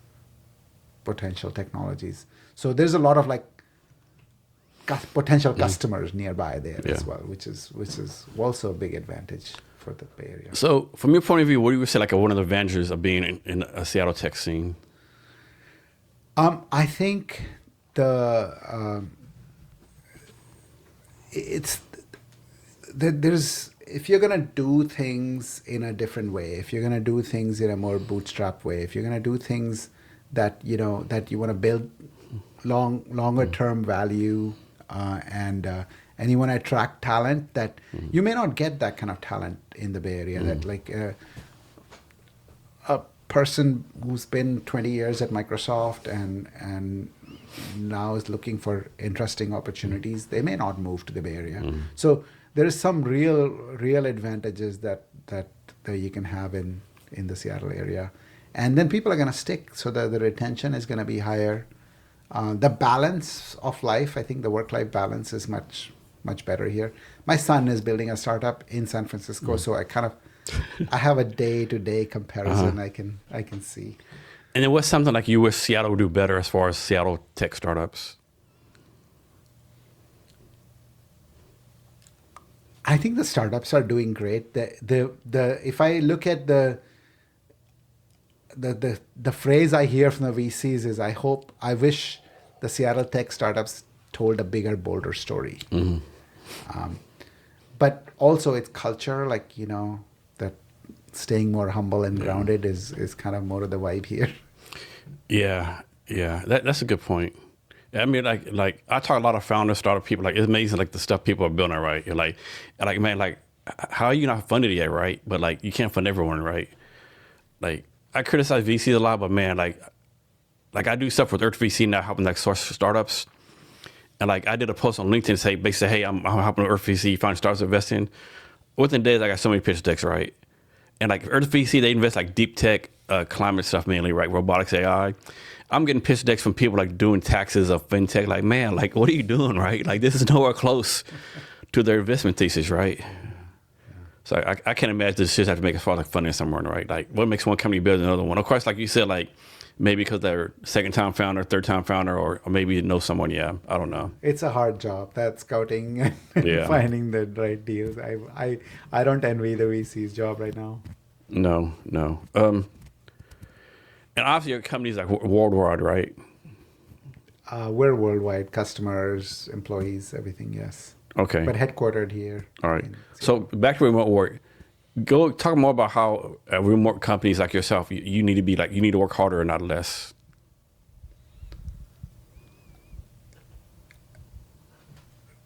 potential technologies. So there's a lot of like potential customers nearby there as well, which is also a big advantage for the Bay Area. So from your point of view, what do you say like one of the advantages of being in a Seattle tech scene? I think there's if you're gonna do things in a different way, if you're gonna do things in a more bootstrap way, if you're gonna do things that that you want to build longer term value, and you want to attract talent that you may not get that kind of talent in the Bay Area. That like a person who's been 20 years at Microsoft and now is looking for interesting opportunities, they may not move to the Bay Area. So there is some real advantages that you can have in the Seattle area, and then people are going to stick, so that the retention is going to be higher. The balance of life, I think the work-life balance is much better here. My son is building a startup in San Francisco, so I have a day-to-day comparison. I can see. And then what's something like you wish Seattle would do better as far as Seattle tech startups? I think the startups are doing great. If I look at the phrase I hear from the VCs is, I wish the Seattle tech startups told a bigger, bolder story. But also it's culture, like, that staying more humble and grounded is kind of more of the vibe here. Yeah. That's a good point. I mean, like I talk to a lot of founders, startup people. Like it's amazing, like the stuff people are building, right? You're like man, like how are you not funded yet, right? But like you can't fund everyone, right? Like I criticize VCs a lot, but man, like I do stuff with Earth VC now, helping like source startups. And like I did a post on LinkedIn say basically, hey, I'm helping Earth VC find startups to invest in. Within days, I got so many pitch decks, right? And like Earth VC, they invest like deep tech, climate stuff mainly, right? Robotics, AI. I'm getting pitch decks from people like doing taxes of fintech. Like, man, like what are you doing, right? Like this is nowhere close to their investment thesis, right? So I can't imagine this shit have to make as far as like funding someone, right? Like what makes one company better than another one? Of course, like you said, like maybe because they're second-time founder, third-time founder, or maybe you know someone. Yeah, I don't know. It's a hard job, that scouting and finding the right deals. I don't envy the VC's job right now. No. And obviously your company's like worldwide, right? We're worldwide, customers, employees, everything, yes. Okay. But headquartered here. All right. So back to remote work. Go talk more about how remote companies like yourself, you need to work harder and not less.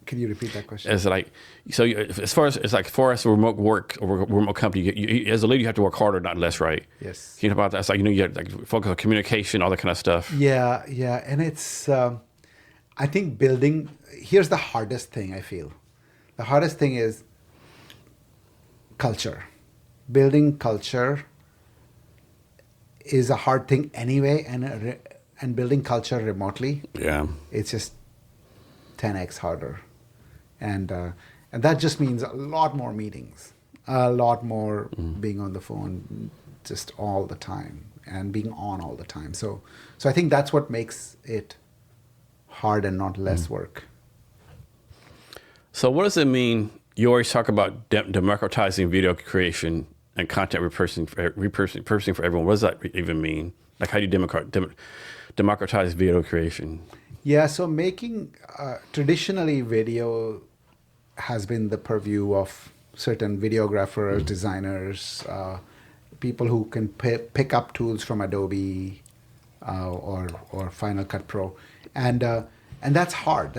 Can you repeat that question? It's like, so as far as remote work or remote company, you, as a leader, you have to work harder, not less, right? Yes. You know about that? It's like, you have to like focus on communication, all that kind of stuff. Yeah. And it's, I think here's the hardest thing I feel. The hardest thing is culture. Building culture is a hard thing anyway, and building culture remotely, it's just 10x harder. And that just means a lot more meetings, a lot more being on the phone just all the time. and being on all the time. So I think that's what makes it hard and not less work. So what does it mean? You always talk about democratizing video creation and content repurposing for everyone. What does that even mean? Like, how do you democratize video creation? Yeah, so making traditionally video has been the purview of certain videographers, designers, people who can pick up tools from Adobe or Final Cut Pro, and that's hard.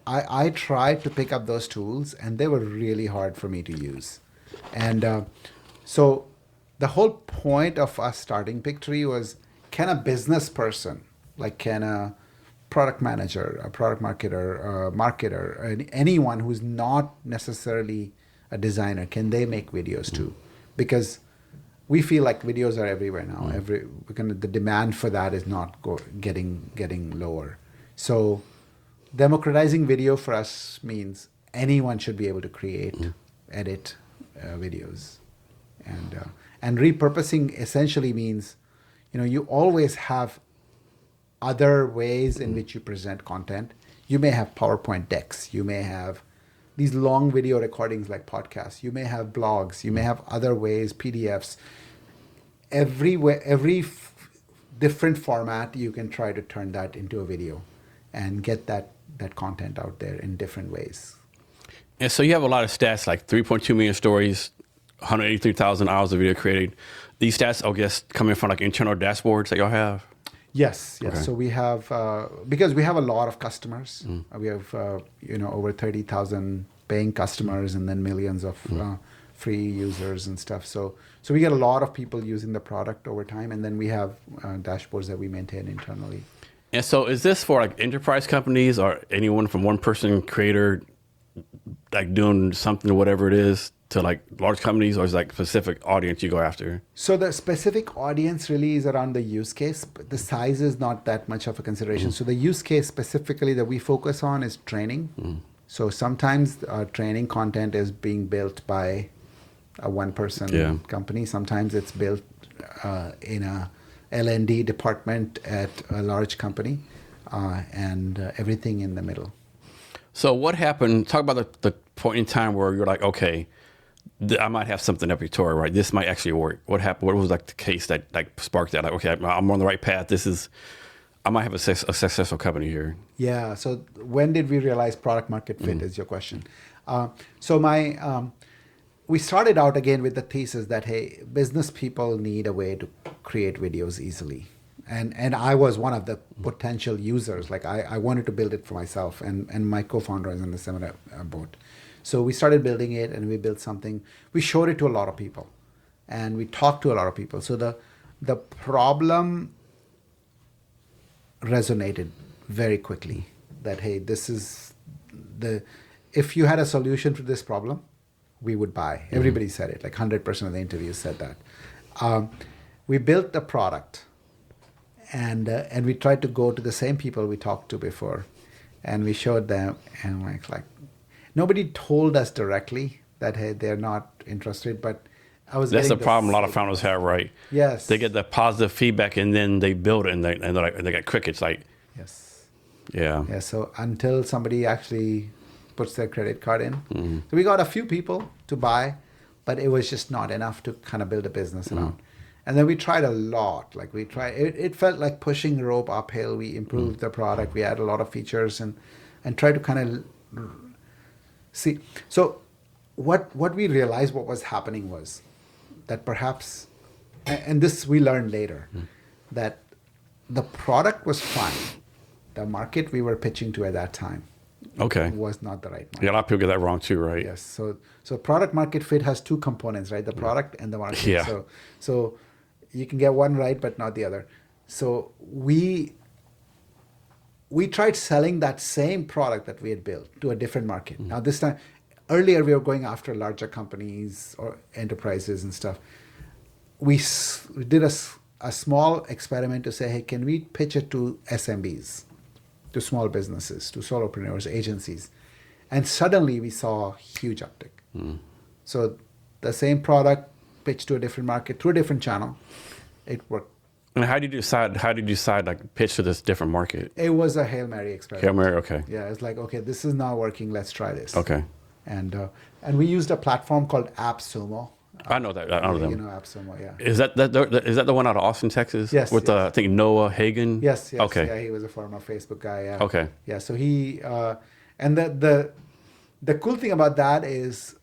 I tried to pick up those tools, and they were really hard for me to use, and so the whole point of us starting Pictory was, can a business person, like can a product manager, a product marketer, a marketer, anyone who's not necessarily a designer, can they make videos too? Because we feel like videos are everywhere now. The demand for that is not getting lower. So democratizing video for us means anyone should be able to create, edit videos, and repurposing essentially means, you always have other ways in which you present content. You may have PowerPoint decks. You may have these long video recordings like podcasts. You may have blogs. You may have other ways, PDFs. Every different format, you can try to turn that into a video and get that content out there in different ways. And so you have a lot of stats, like 3.2 million stories, 183,000 hours of video created. These stats, I guess, coming from like internal dashboards that y'all have? Yes. Okay. So we have, because we have a lot of customers. We have, over 30,000 paying customers and then millions of free users and stuff. So we get a lot of people using the product over time, and then we have dashboards that we maintain internally. And so is this for like enterprise companies or anyone from one person creator, like doing something, whatever it is, to like large companies, or is it like specific audience you go after? So the specific audience really is around the use case, but the size is not that much of a consideration. So the use case specifically that we focus on is training. So sometimes training content is being built by a one-person company. Sometimes it's built in a L&D department at a large company, and everything in the middle. So what happened? Talk about the point in time where you're like, okay, I might have something at Pictory, right? This might actually work. What happened? What was like the case that like sparked that? Like, okay, I'm on the right path. I might have a successful company here. Yeah. So when did we realize product market fit is your question. We started out again with the thesis that, hey, business people need a way to create videos easily. And I was one of the potential users. Like I wanted to build it for myself, and my co-founder is in the similar boat. So we started building it, and we built something. We showed it to a lot of people, and we talked to a lot of people. So the problem resonated very quickly. That, hey, if you had a solution to this problem, we would buy. Everybody said it. Like 100% of the interviews said that. We built the product, and we tried to go to the same people we talked to before, and we showed them, and like nobody told us directly that, hey, they're not interested, but that's the problem a lot of founders have, right? Yes. They get that positive feedback, and then they build it, and they're like, they got crickets. Like, yes. Yeah. Yeah. So until somebody actually puts their credit card in, so we got a few people to buy, but it was just not enough to kind of build a business around. And then we tried a lot. Like it felt like pushing rope uphill. We improved the product. We added a lot of features and tried to kind of see. So what we realized what was happening was that perhaps, and this we learned later, that the product was fine. The market we were pitching to at that time was not the right market. Yeah, a lot of people get that wrong too, right? Yes. So product market fit has two components, right? The product and the market. Yeah. So you can get one right, but not the other. So we tried selling that same product that we had built to a different market. Now this time, earlier we were going after larger companies or enterprises and stuff. We did a small experiment to say, hey, can we pitch it to SMBs, to small businesses, to solopreneurs, agencies? And suddenly we saw a huge uptick. So the same product pitched to a different market through a different channel, it worked. And how did you decide? How did you decide like pitch to this different market? It was a Hail Mary experiment. Hail Mary, okay. Yeah, it's like, okay, this is not working. Let's try this. Okay. And we used a platform called AppSumo. I know that. I know them. You know AppSumo, yeah. Is that the one out of Austin, Texas? Yes, With yes. I think Noah Hagen. Yes. Okay. Yeah, he was a former Facebook guy. Yeah. Okay. Yeah. So he and the cool thing about that is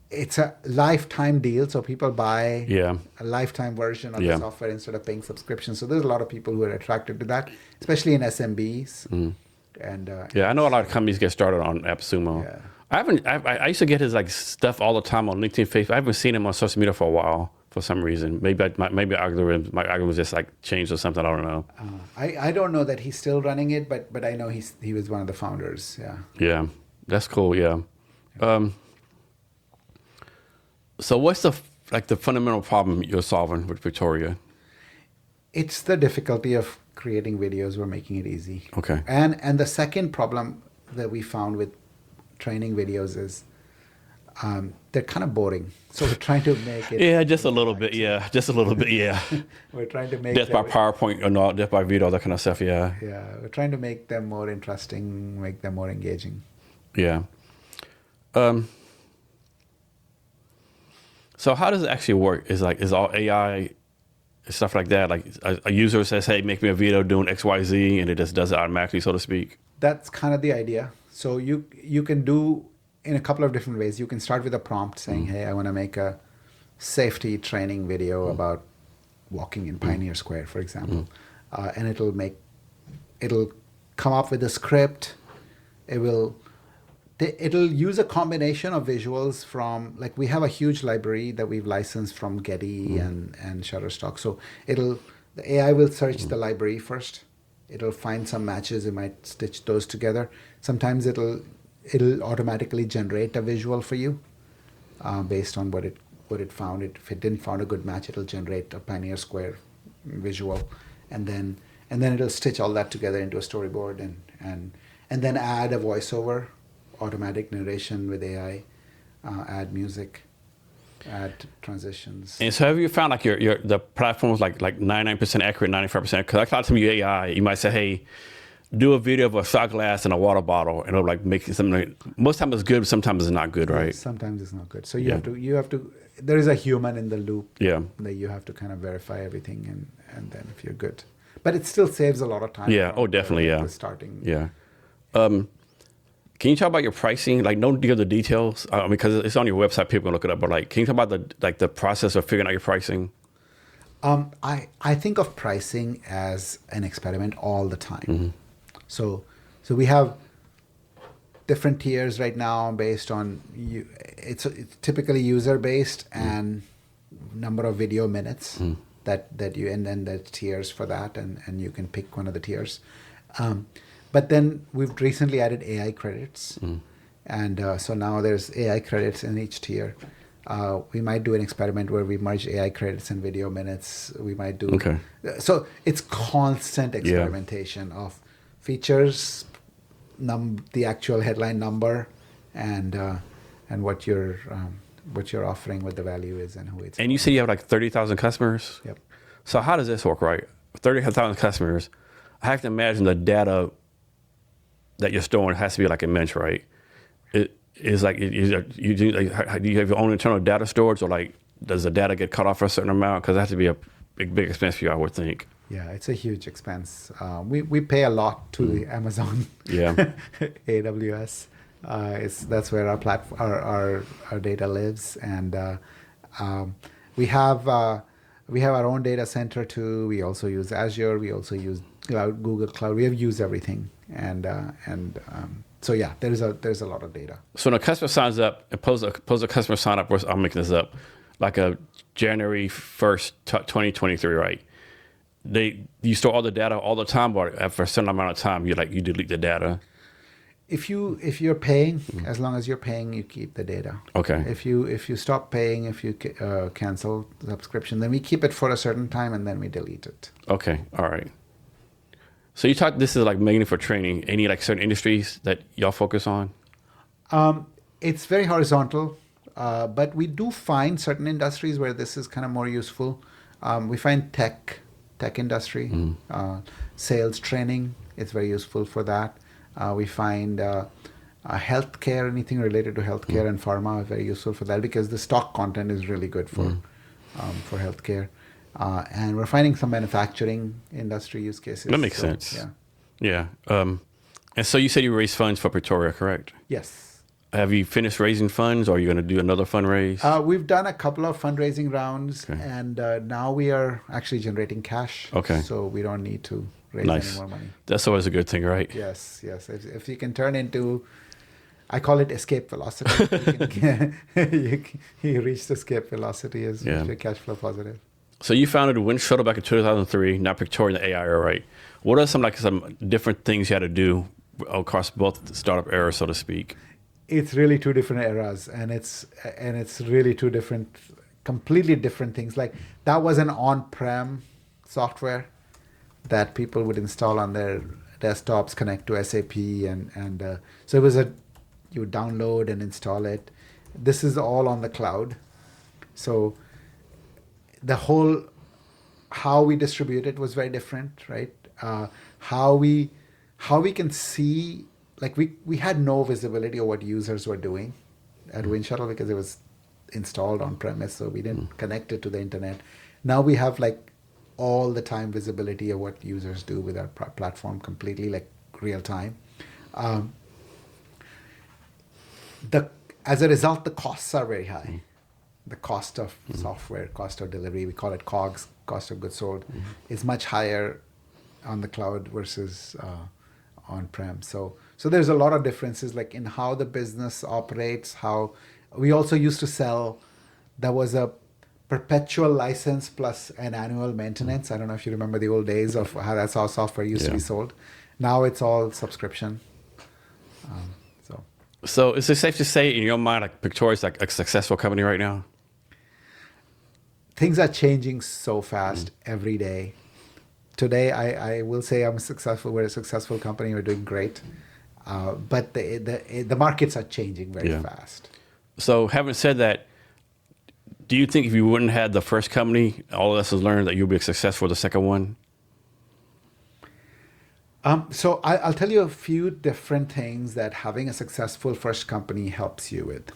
it's a lifetime deal. So people buy a lifetime version of the software instead of paying subscription. So there's a lot of people who are attracted to that, especially in SMBs. And I know a lot of companies get started on AppSumo. Yeah. I used to get his like stuff all the time on LinkedIn, Facebook. I haven't seen him on social media for a while for some reason. Maybe my algorithm just like changed or something. I don't know. I don't know that he's still running it, but I know he was one of the founders. Yeah. Yeah, that's cool. Yeah. So what's the fundamental problem you're solving with Victoria? It's the difficulty of creating videos. We're making it easy. Okay. And the second problem that we found with training videos is they're kind of boring. So we're trying to make it. Yeah, just a little bit. Yeah, just a little bit. Yeah. We're trying to make death by PowerPoint or not, death by video, that kind of stuff. Yeah. Yeah, we're trying to make them more interesting, make them more engaging. Yeah. So how does it actually work? Is all AI stuff like that? Like a user says, "Hey, make me a video doing X, Y, Z," and it just does it automatically, so to speak. That's kind of the idea. So you can do in a couple of different ways. You can start with a prompt saying, "Hey, I want to make a safety training video about walking in Pioneer Square," for example, and it'll come up with a script. It'll use a combination of visuals from, like, we have a huge library that we've licensed from Getty and Shutterstock. So the AI will search the library first. It'll find some matches. It might stitch those together. Sometimes it'll automatically generate a visual for you based on what it found. If it didn't find a good match, it'll generate a Pioneer Square visual, and then it'll stitch all that together into a storyboard and then add a voiceover, automatic narration with AI, add music, add transitions. And so have you found like the platform is like 99% accurate, 95%? Because I thought to me AI, you might say, "Hey, do a video of a shot glass and a water bottle," and it'll like make something. Most times it's good, but sometimes it's not good, right? Sometimes it's not good. So you have to. There is a human in the loop. Yeah. That you have to kind of verify everything, and then if you're good, but it still saves a lot of time. Yeah. Oh, definitely. Yeah. Starting. Yeah. Can you talk about your pricing? Like, don't give the details because it's on your website. People can look it up. But like, can you talk about the process of figuring out your pricing? I think of pricing as an experiment all the time. So we have different tiers right now based on it's typically user based and number of video minutes that you, and then there's tiers for that, and you can pick one of the tiers. But then we've recently added AI credits, and so now there's AI credits in each tier. We might do an experiment where we merge AI credits and video minutes. We might do so it's constant experimentation of features, the actual headline number, and what you're offering, what the value is, and who it's. And you said you have like 30,000 customers. Yep. So how does this work, right? 30,000 customers. I have to imagine the data that you're storing has to be like immense, right? It is like do you have your own internal data storage, or like does the data get cut off for a certain amount? Because that has to be a big expense for you, I would think. Yeah, it's a huge expense. We pay a lot to the Amazon, AWS. That's where our data lives, and we have our own data center too. We also use Azure. We also use Google Cloud. We have used everything, and so yeah, there's a lot of data. So when a customer signs up, suppose a customer sign up. I'm making this up, like a January 1st, 2023, right? You store all the data all the time, or after a certain amount of time, you delete the data. If you're paying, as long as you're paying, you keep the data. Okay. If you stop paying, if you cancel the subscription, then we keep it for a certain time and then we delete it. Okay. All right. So this is like mainly for training. Any like certain industries that y'all focus on? It's very horizontal, but we do find certain industries where this is kind of more useful. We find tech industry, sales training. It's very useful for that. We find healthcare, anything related to healthcare and pharma, very useful for that because the stock content is really good for healthcare. And we're finding some manufacturing industry use cases. That makes sense. Yeah. And so you said you raised funds for Pictoria, correct? Yes. Have you finished raising funds, or are you going to do another fundraise? We've done a couple of fundraising rounds, and now we are actually generating cash. Okay. So we don't need to raise any more money. That's always a good thing, right? Yes. If you can turn into, I call it escape velocity. You reach the escape velocity as you're cash flow positive. So you founded Wind Shuttle back in 2003, now Pictoria in the AI era, right? What are some different things you had to do across both the startup eras, so to speak? It's really two different eras, and it's really two different, completely different things. Like that was an on-prem software that people would install on their desktops, connect to SAP, and so it was you would download and install it. This is all on the cloud, so the whole how we distribute it was very different, right? How we can see. Like we had no visibility of what users were doing at Wind Shuttle because it was installed on premise, so we didn't connect it to the internet. Now we have like all the time visibility of what users do with our platform, completely like real time. As a result, the costs are very high. The cost of software, cost of delivery, we call it COGS, cost of goods sold, is much higher on the cloud versus on-prem. So there's a lot of differences like in how the business operates, how we also used to sell, there was a perpetual license plus an annual maintenance. I don't know if you remember the old days of how that's how software used to be sold. Now it's all subscription. So is it safe to say in your mind, like Pictoria is like a successful company right now? Things are changing so fast every day. Today, I will say I'm successful. We're a successful company. We're doing great. But the markets are changing very fast. So having said that, do you think if you wouldn't have the first company, all of us has learned that you'll be successful with the second one? So I'll tell you a few different things that having a successful first company helps you with.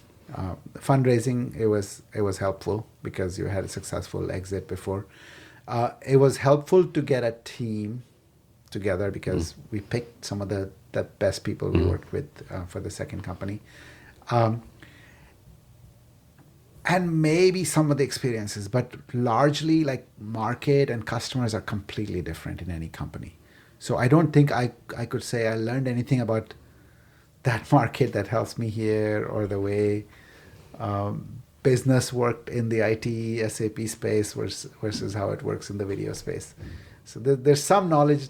Fundraising, it was helpful because you had a successful exit before. It was helpful to get a team together because we picked some of the best people we worked with for the second company. And maybe some of the experiences, but largely like market and customers are completely different in any company. So I don't think I could say I learned anything about that market that helps me here or the way business worked in the IT SAP space versus how it works in the video space. So there's some knowledge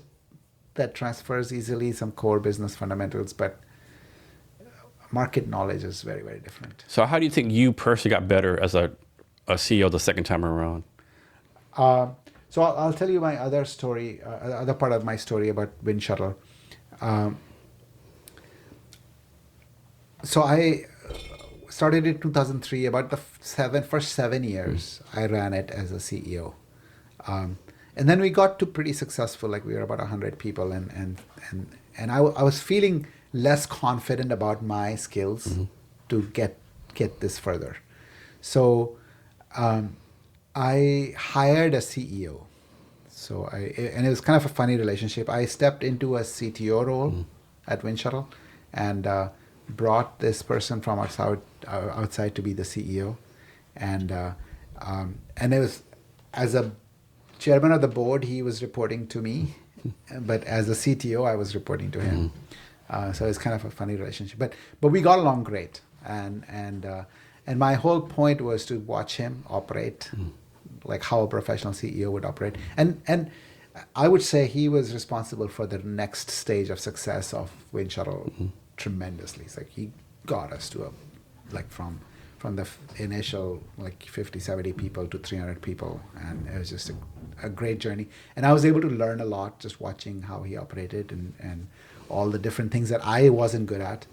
that transfers easily, some core business fundamentals, but market knowledge is very, very different. So how do you think you personally got better as a CEO the second time around? So I'll tell you my other story, other part of my story about Wind Shuttle. So I started in 2003. About the first 7 years, I ran it as a CEO. And then we got to pretty successful, like we were about 100 people. And I was feeling less confident about my skills to get this further. So I hired a CEO. And it was kind of a funny relationship. I stepped into a CTO role at Wind Shuttle and brought this person from outside to be the CEO. And it was, as a chairman of the board, he was reporting to me, but as a CTO, I was reporting to him. So it's kind of a funny relationship. But we got along great. And my whole point was to watch him operate, like how a professional CEO would operate. And I would say he was responsible for the next stage of success of Wind Shuttle tremendously. It's like he got us to from the initial 50, 70 people to 300 people. And it was just a great journey. And I was able to learn a lot just watching how he operated and all the different things that I wasn't good at.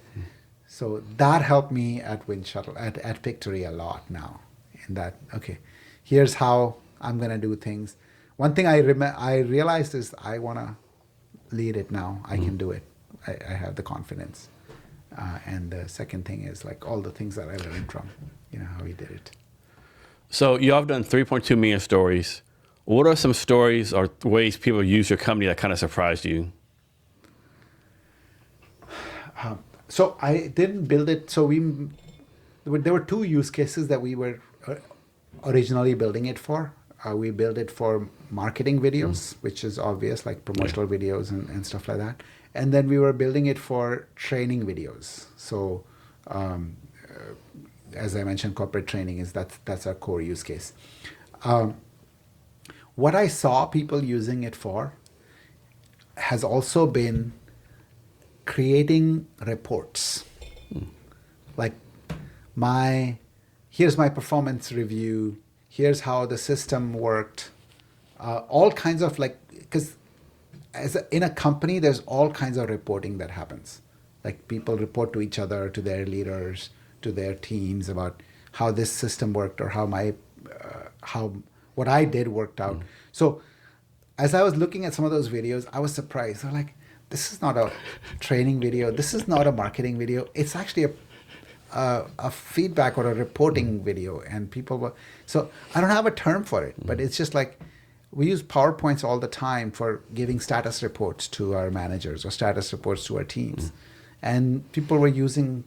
So that helped me at Wind Shuttle, at Pictory a lot now. In that, okay, here's how I'm going to do things. One thing I realized is I want to lead it now. I can do it. I have the confidence. And the second thing is like all the things that I learned from, how he did it. So you all have done 3.2 million stories. What are some stories or ways people use your company that kind of surprised you? So I didn't build it. So there were two use cases that we were originally building it for. We built it for marketing videos, which is obvious, like promotional videos and stuff like that. And then we were building it for training videos. So as I mentioned, corporate training that's our core use case. What I saw people using it for has also been creating reports. Like here's my performance review, here's how the system worked, all kinds of because in a company, there's all kinds of reporting that happens. Like people report to each other, to their leaders, to their teams about how this system worked or how what I did worked out. So as I was looking at some of those videos, I was surprised. I'm like, this is not a training video. This is not a marketing video. It's actually a feedback or a reporting video. And people were, so I don't have a term for it, but it's just like, we use PowerPoints all the time for giving status reports to our managers or status reports to our teams. And people were using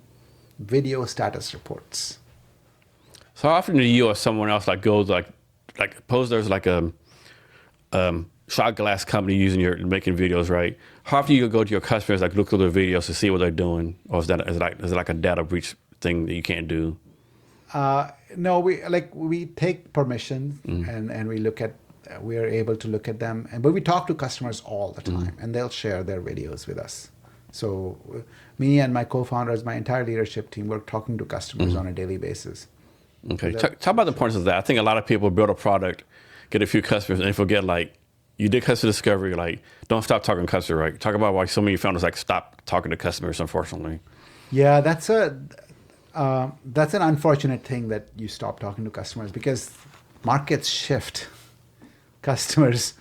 video status reports. So how often do you or someone else goes suppose there's a shot glass company making videos, right? How often you go to your customers, look through their videos to see what they're doing? Or is it like a data breach thing that you can't do? No, we take permissions and we are able to look at them. But we talk to customers all the time and they'll share their videos with us. So me and my co-founders, my entire leadership team, we're talking to customers on a daily basis. Okay, talk about the importance of that. I think a lot of people build a product, get a few customers, and they forget you did customer discovery. Don't stop talking to customers, right? Talk about why so many founders stop talking to customers, unfortunately. Yeah, that's an unfortunate thing that you stop talking to customers because markets shift. Customers,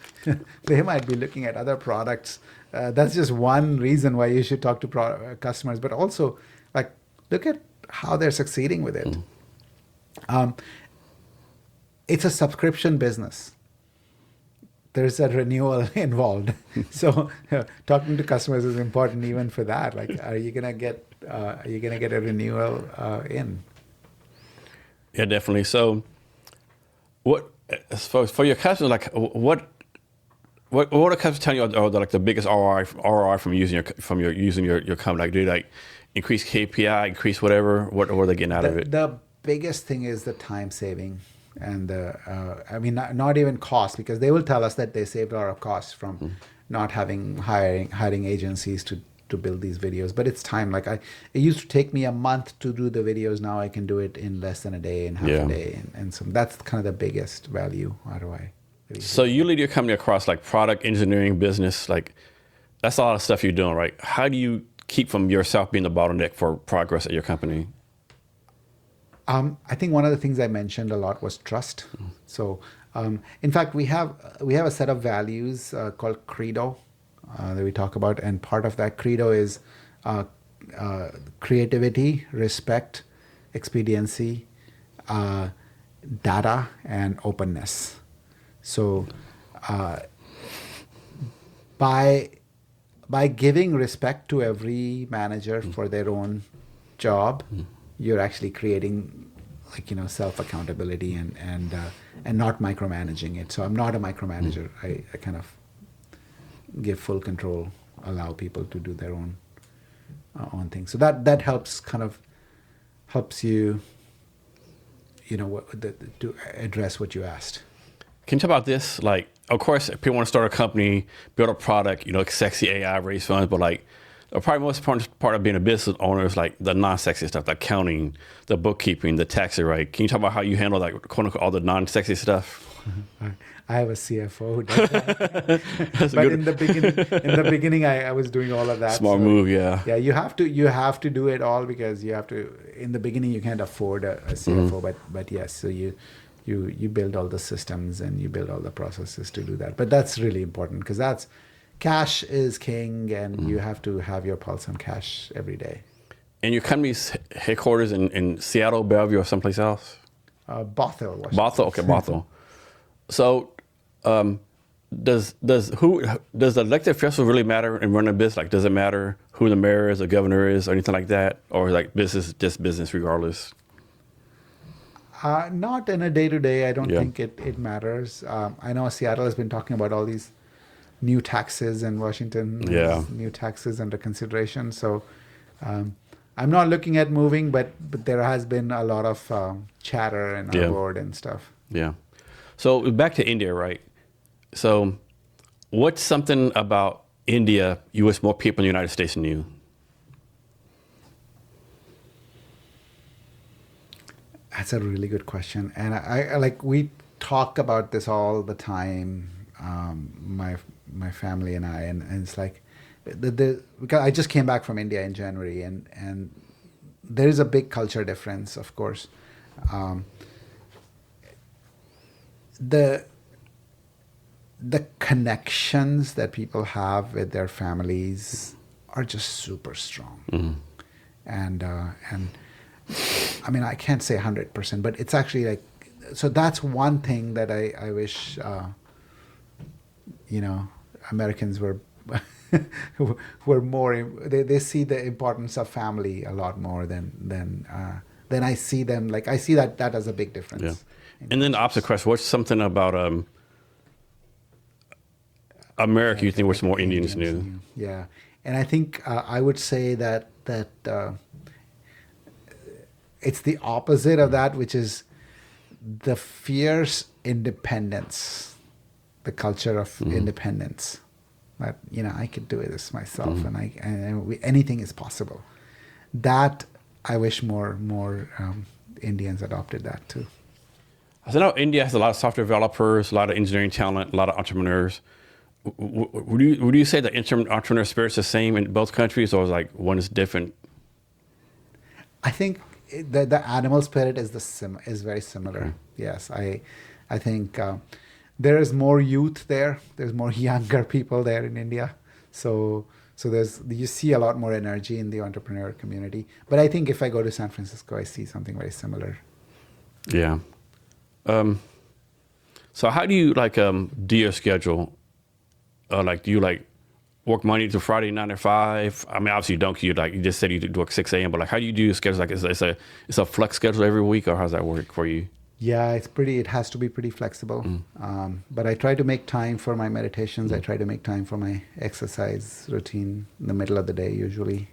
they might be looking at other products. That's just one reason why you should talk to customers, but also look at how they're succeeding with it. It's a subscription business. There's a renewal involved. So talking to customers is important even for that. Are you gonna get a renewal in? Yeah, definitely. So for your customers, what are customers telling you are the biggest ROI from using your company? Do they increase KPI, increase whatever? What are they getting out of it? The biggest thing is the time saving and not even cost, because they will tell us that they saved a lot of costs from not hiring agencies to build these videos, but it's time. It used to take me a month to do the videos. Now I can do it in less than a day, in half a day, and so that's kind of the biggest value ROI. So you lead your company across product, engineering, business. That's a lot of stuff you're doing, right? How do you keep from yourself being the bottleneck for progress at your company? I think one of the things I mentioned a lot was trust. So, in fact, we have a set of values called Credo that we talk about, and part of that Credo is creativity, respect, expediency, data, and openness. So, by giving respect to every manager for their own job, you're actually creating self accountability and not micromanaging it. So I'm not a micromanager. I kind of give full control, allow people to do their own thing. So that helps you to address what you asked. Can you talk about this? Of course, if people want to start a company, build a product, sexy AI, raise funds, but the probably most important part of being a business owner is the non-sexy stuff, the accounting, the bookkeeping, the taxes, right? Can you talk about how you handle quote unquote all the non-sexy stuff? I have a CFO who does that. But in the beginning, I was doing all of that. Smart move, yeah. Yeah, you have to do it all because you have to. In the beginning, you can't afford a CFO, but yes, so you build all the systems and you build all the processes to do that. But that's really important because that's cash is king, and you have to have your pulse on cash every day. And your company's headquarters in Seattle, Bellevue, or someplace else? Bothell, Washington. Bothell, okay, Bothell. So, does the elected official really matter in running a business? Like, does it matter who the mayor is, or governor is, or anything like that, or like business just business regardless? Not in a day-to-day. I don't Yeah. think it matters. I know Seattle has been talking about all these new taxes, and Washington has new taxes under consideration. So I'm not looking at moving, but there has been a lot of chatter in our board and stuff. Yeah. So back to India, right? So what's something about India you wish more people in the United States knew? That's a really good question. And I like, we talk about this all the time, my family and I, and it's like, because I just came back from India in January, and there is a big culture difference, of course. The connections that people have with their families are just super strong. And I mean, I can't say 100%, but it's actually like, so that's one thing that I wish, Americans were more, they see the importance of family a lot more than I see them. Like, I see that as a big difference. Yeah. And then the opposite question, what's something about America you think was more Indians knew? Yeah. And I think I would say that it's the opposite of that, which is the fierce independence, the culture of independence. That, I could do this myself, and anything is possible. That I wish more Indians adopted that too. So I know India has a lot of software developers, a lot of engineering talent, a lot of entrepreneurs. Would you say the entrepreneur spirit is the same in both countries, or is like one is different? I think the animal spirit is very similar. Okay. Yes, I think there is more youth there. There's more younger people there in India. So you see a lot more energy in the entrepreneur community. But I think if I go to San Francisco, I see something very similar. Yeah. So how do you do your schedule? Do you work Monday to Friday, 9 to 5? I mean, obviously you don't. You just said you do work 6 a.m. But how do you do your schedule? It's a flex schedule every week, or how does that work for you? Yeah, it has to be pretty flexible. But I try to make time for my meditations. I try to make time for my exercise routine in the middle of the day usually.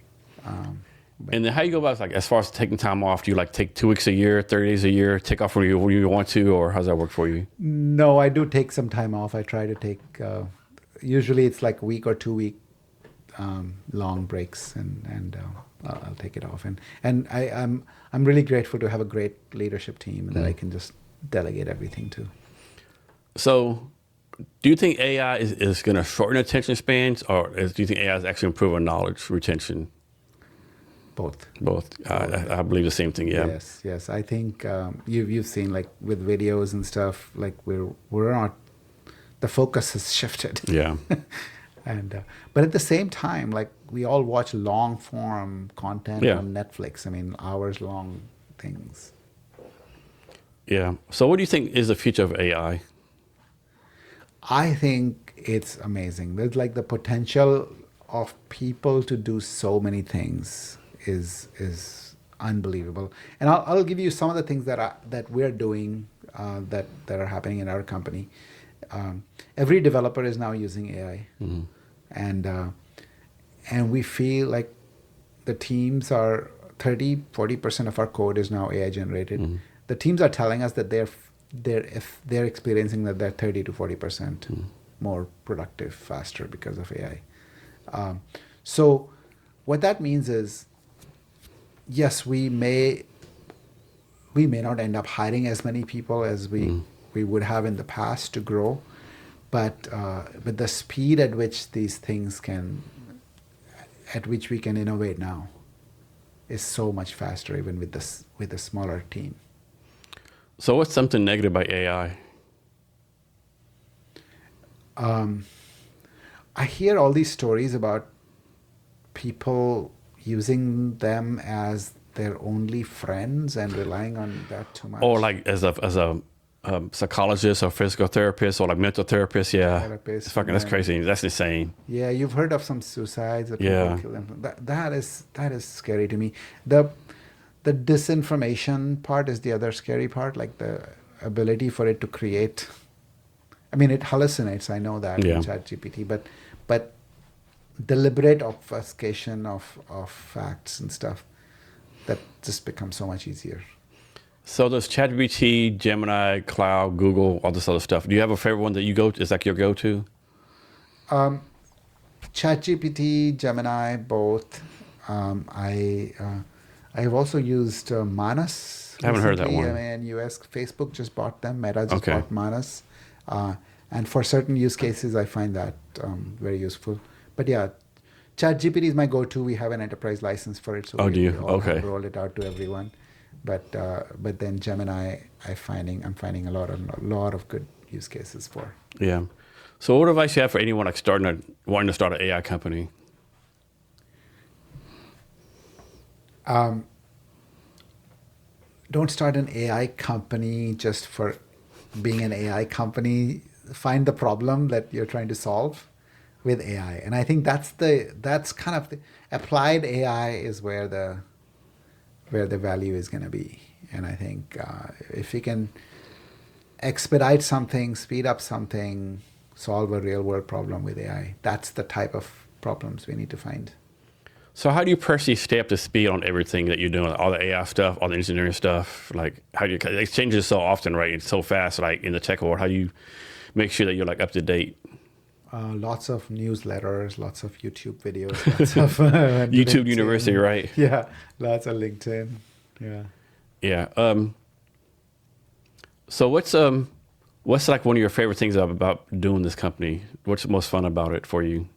And then how you go about as far as taking time off? Do you take 2 weeks a year, 30 days a year, take off when you want to, or how does that work for you? No, I do take some time off. I try to take, usually it's like a week or 2 week long breaks, and I'll take it off. And I'm really grateful to have a great leadership team that I can just delegate everything to. So do you think AI is going to shorten attention spans, or do you think AI is actually improving knowledge retention? Both. I believe the same thing. Yeah. Yes. I think you've seen with videos and stuff, we're not, the focus has shifted. Yeah. But at the same time, we all watch long form content on Netflix. I mean, hours long things. Yeah. So what do you think is the future of AI? I think it's amazing. There's the potential of people to do so many things is unbelievable. And I'll give you some of the things that we're doing that are happening in our company. Every developer is now using AI, and we feel like the teams are 30-40% of our code is now AI generated. The teams are telling us that they're experiencing that they're 30 to 40% more productive faster because of AI. So what that means is, yes, we may not end up hiring as many people as we would have in the past to grow, but the speed at which these things at which we can innovate now is so much faster, even with a smaller team. So what's something negative about AI? I hear all these stories about people using them as their only friends and relying on that too Or much. like as a psychologist or physical therapist or like mental therapist? Yeah, it's Therapist, and fucking that's then crazy. That's insane. yeah, you've heard of some suicides that people Yeah. kill them. That is scary to me. The the disinformation part is the other scary part, like the ability for it to create. I mean, it hallucinates. I know that in Yeah. ChatGPT, but deliberate obfuscation of facts and stuff that just becomes so much easier. So there's ChatGPT, Gemini, Cloud, Google, all this other stuff. Do you have a favorite one that you go to? Is like your go-to? ChatGPT, Gemini, both. I have also used Manas I haven't heard that recently. I one. mean, US Facebook just bought them. Meta just Okay. bought Manas, and for certain use cases, I find that very useful. But yeah, ChatGPT is my go-to. We have an enterprise license for it, so Oh, we, do you? we all have Okay. rolled it out to everyone. But then Gemini, I'm finding a lot of good use cases for. Yeah. So what advice you have for anyone like wanting to start an AI company? Don't start an AI company just for being an AI company. Find the problem that you're trying to solve with AI, and I think that's kind of the applied AI is where the value is going to be. And I think if you can expedite something, speed up something, solve a real world problem with AI, that's the type of problems we need to find. So how do you personally stay up to speed on everything that you're doing, all the AI stuff, all the engineering stuff? Like how do you, it changes so often, right? It's so fast, like in the tech world. How do you make sure that you're like up to date? Lots of newsletters, lots of YouTube videos, lots of YouTube University, LinkedIn. right? Yeah, lots of LinkedIn. Yeah. Yeah. So what's like one of your favorite things about doing this company? What's the most fun about it for you?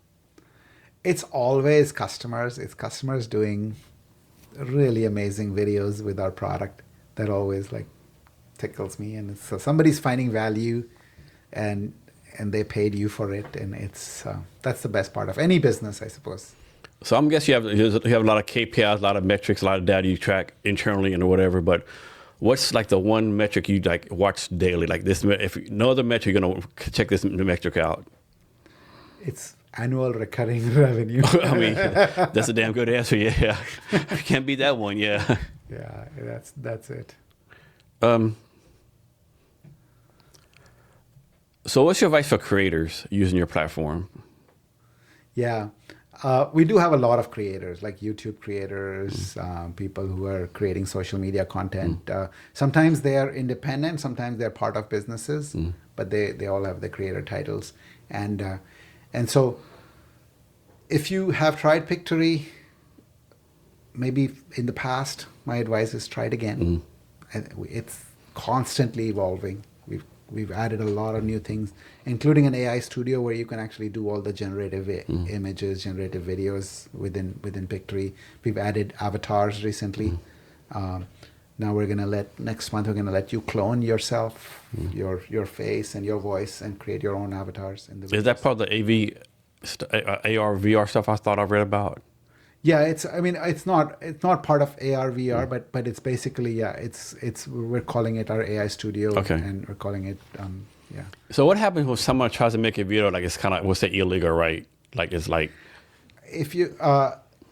It's always customers. It's customers doing really amazing videos with our product that always like tickles me. And it's, so somebody's finding value, and they paid you for it, and it's that's the best part of any business, I suppose. So I'm guessing you have a lot of KPIs, a lot of metrics, a lot of data you track internally and whatever. But what's like the one metric you like watch daily? Like this, if no other metric, you're gonna check this metric out. It's annual recurring revenue. I mean, that's a damn good answer. Yeah, can't beat that one. Yeah. Yeah, that's it. Um, so what's your advice for creators using your platform? Yeah. We do have a lot of creators, like YouTube creators, people who are creating social media content. Sometimes they are independent, sometimes they're part of businesses, but they all have the creator titles. And so if you have tried Pictory, maybe in the past, my advice is try it again. And it's constantly evolving. We've added a lot of new things, including an AI studio where you can actually do all the generative images, generative videos within Pictory. We've added avatars recently. Now next month we're gonna let you clone yourself, your face and your voice, and create your own avatars in the Is that videos. part of the AR, VR stuff I thought I read about? Yeah, it's not part of AR VR, but it's basically, yeah, it's we're calling it our AI studio, Okay. and we're calling it yeah. So what happens when someone tries to make a video like it's kind of, we'll say illegal, right? Like it's like, If you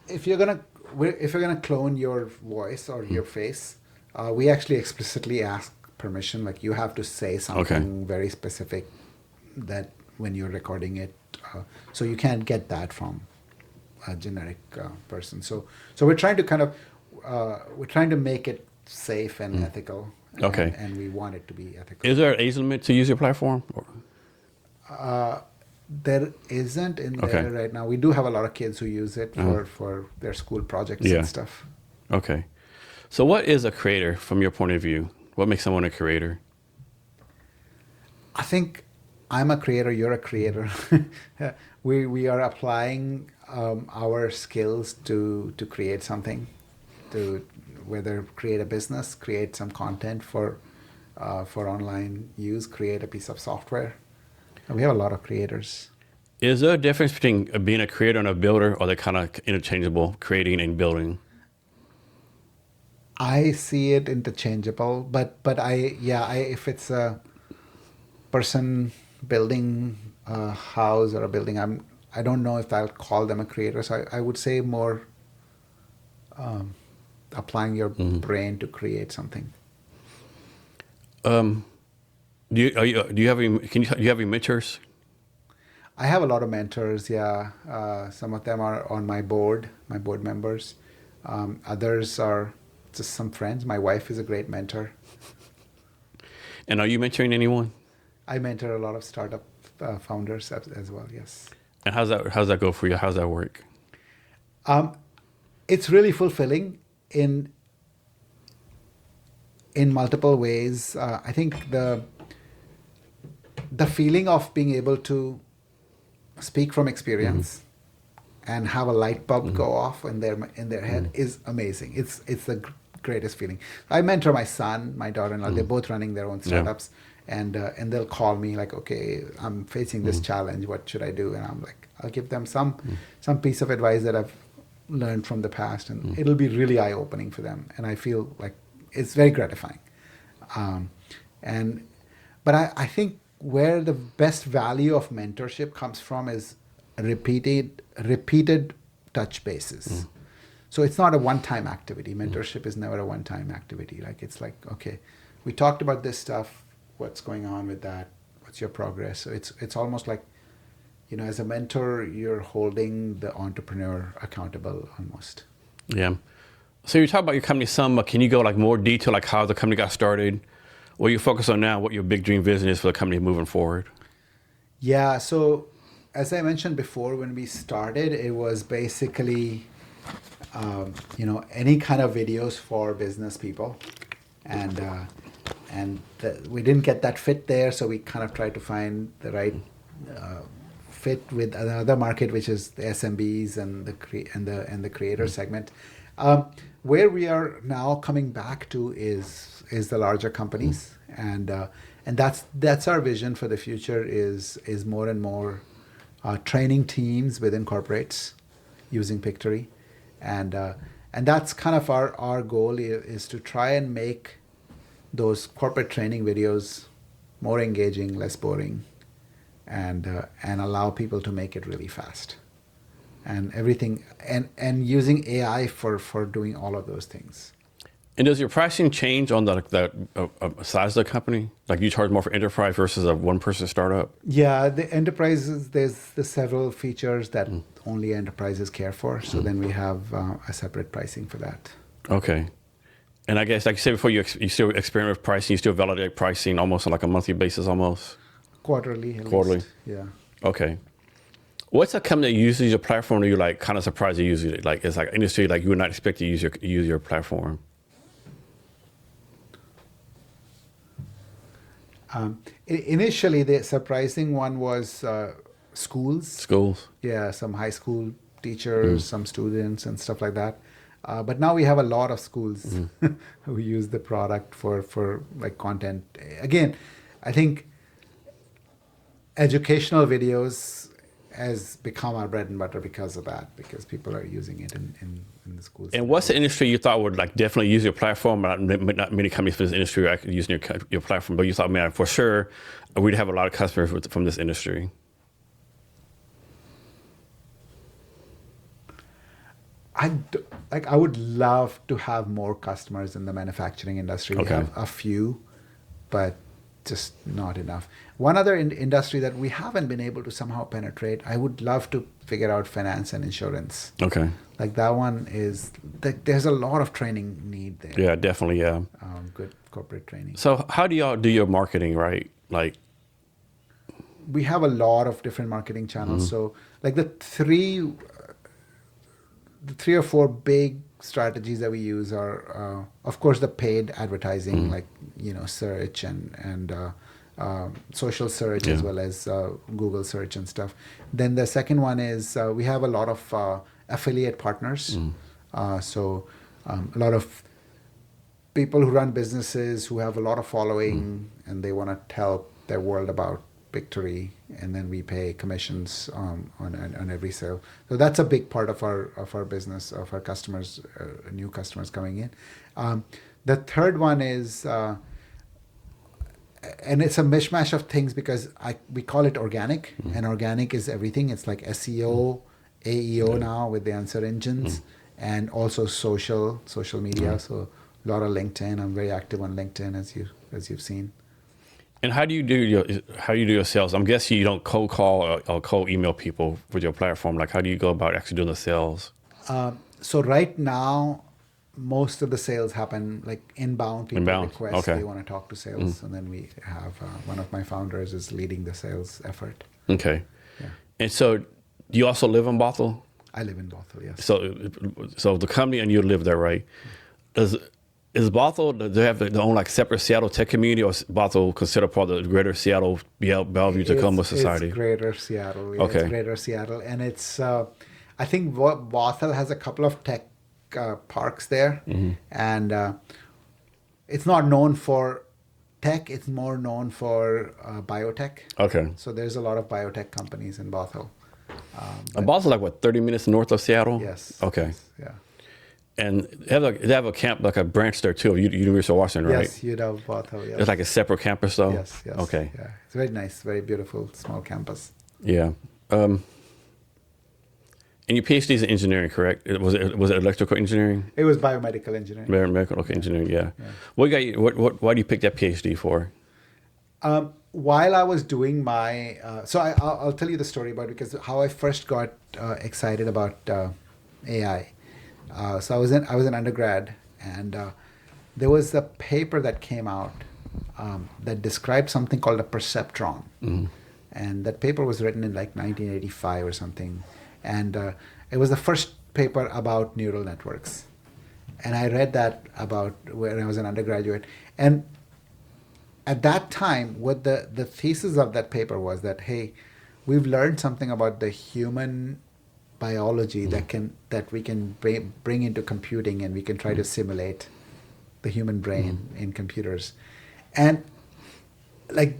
if you're gonna clone your voice or your face, we actually explicitly ask permission. Like you have to say something very specific that when you're recording it, so you can't get that from a generic person. So we're trying to make it safe and ethical. Okay. And we want it to be ethical. is there an age limit to use your platform? There isn't in Okay. there right now. We do have a lot of kids who use it for their school projects Yeah. and stuff. Okay. So what is a creator from your point of view? What makes someone a creator? I think I'm a creator. You're a creator. We are applying our skills to create something, to whether create a business, create some content for online use, create a piece of software. And we have a lot of creators. Is there a difference between being a creator and a builder, or they're kind of interchangeable, creating and building? I see it interchangeable, but if it's a person building a house or a building, I don't know if I'll call them a creator. So I would say more applying your brain to create something. Do you have any mentors? I have a lot of mentors. Yeah, some of them are on my board members. Others are just some friends. My wife is a great mentor. And are you mentoring anyone? I mentor a lot of startup founders as well. Yes. And how's that go for you? How's that work? It's really fulfilling in multiple ways. I think the feeling of being able to speak from experience and have a light bulb go off in their head is amazing. It's the greatest feeling. I mentor my son, my daughter-in-law. They're both running their own startups, and they'll call me like, okay, I'm facing this challenge. What should I do? And I'm like, I'll give them some piece of advice that I've learned from the past, and it'll be really eye-opening for them. And I feel like it's very gratifying. But I think where the best value of mentorship comes from is repeated touch bases. So it's not a one-time activity. Mentorship is never a one-time activity. Like, it's like, okay, we talked about this stuff. What's going on with that? What's your progress? So it's almost like, as a mentor, you're holding the entrepreneur accountable almost. Yeah. So you talk about your company some, but can you go like more detail, like how the company got started, what you focus on now, what your big dream vision is for the company moving forward? Yeah. So as I mentioned before, when we started, it was basically, any kind of videos for business people, and we didn't get that fit there, so we kind of tried to find the right fit with another market, which is the SMBs and the creator segment. Where we are now coming back to is the larger companies, and that's our vision for the future. Is more and more training teams within corporates using Pictory, and that's kind of our goal is to try and make those corporate training videos more engaging, less boring, and allow people to make it really fast, and everything, and using AI for doing all of those things. And does your pricing change on the size of the company? Like, you charge more for enterprise versus a one-person startup? Yeah, the enterprises, there's the several features that only enterprises care for. So then we have a separate pricing for that. Okay. And I guess, like you said before, you still experiment with pricing, you still validate pricing almost on like a monthly basis almost? Quarterly. Quarterly? Yeah. Okay. What's a company that uses your platform that you're like kind of surprised to use it? Like, it's like industry like you would not expect to use your platform? Initially, the surprising one was schools. Schools? Yeah, some high school teachers, some students and stuff like that. But now we have a lot of schools who use the product for like content. Again, I think educational videos has become our bread and butter because of that, because people are using it in the schools. And what's the industry you thought would like definitely use your platform? Not many companies for this industry are using your platform, but you thought, man, for sure, we'd have a lot of customers from this industry. I would love to have more customers in the manufacturing industry. Okay. We have a few, but just not enough. One other industry that we haven't been able to somehow penetrate, I would love to figure out finance and insurance. Okay. Like that one is, there's a lot of training need there. Yeah, definitely, yeah. Good corporate training. So how do y'all do your marketing, right? Like, we have a lot of different marketing channels. So like the three or four big strategies that we use are, of course, the paid advertising, like, search and social search, as well as Google search and stuff. Then the second one is we have a lot of affiliate partners. So a lot of people who run businesses who have a lot of following and they want to tell their world about Pictory, and then we pay commissions on every sale. So that's a big part of our business, of our customers, new customers coming in. The third one is, and it's a mishmash of things because we call it organic, and organic is everything. It's like SEO, AEO now with the answer engines, and also social media. So a lot of LinkedIn. I'm very active on LinkedIn, as you've seen. And how do you do your sales? I'm guessing you don't cold call or cold email people with your platform. Like, how do you go about actually doing the sales? So right now, most of the sales happen like inbound. People request they want to talk to sales, and then we have one of my founders is leading the sales effort. Okay. Yeah. And so, do you also live in Bothell? I live in Bothell, yes. So the company and you live there, right? Is Bothell, do they have their own like separate Seattle tech community, or is Bothell considered part of the greater Seattle Bellevue Tacoma society? It's greater Seattle. Yeah, Okay. It's greater Seattle. And it's, I think Bothell has a couple of tech parks there. And it's not known for tech, it's more known for biotech. Okay. So there's a lot of biotech companies in Bothell. Bothell, like what, 30 minutes north of Seattle? Yes. Okay. Yes, yeah. And they have a camp, like a branch there too, University of Washington, right? Yes, UW Bothell, yes. It's like a separate campus though? Yes. Okay. Yeah. It's very nice, very beautiful, small campus. Yeah. And your PhD is in engineering, correct? Was it electrical engineering? It was biomedical engineering. Biomedical engineering, yeah. What got you? Why do you pick that PhD for? While I was doing my, I'll tell you the story about it, because how I first got excited about AI. So I was an undergrad, and there was a paper that came out that described something called a perceptron, and that paper was written in like 1985 or something, and it was the first paper about neural networks, and I read that about when I was an undergraduate, and at that time, what the thesis of that paper was that, hey, we've learned something about the human biology that we can bring into computing, and we can try to simulate the human brain in computers, and like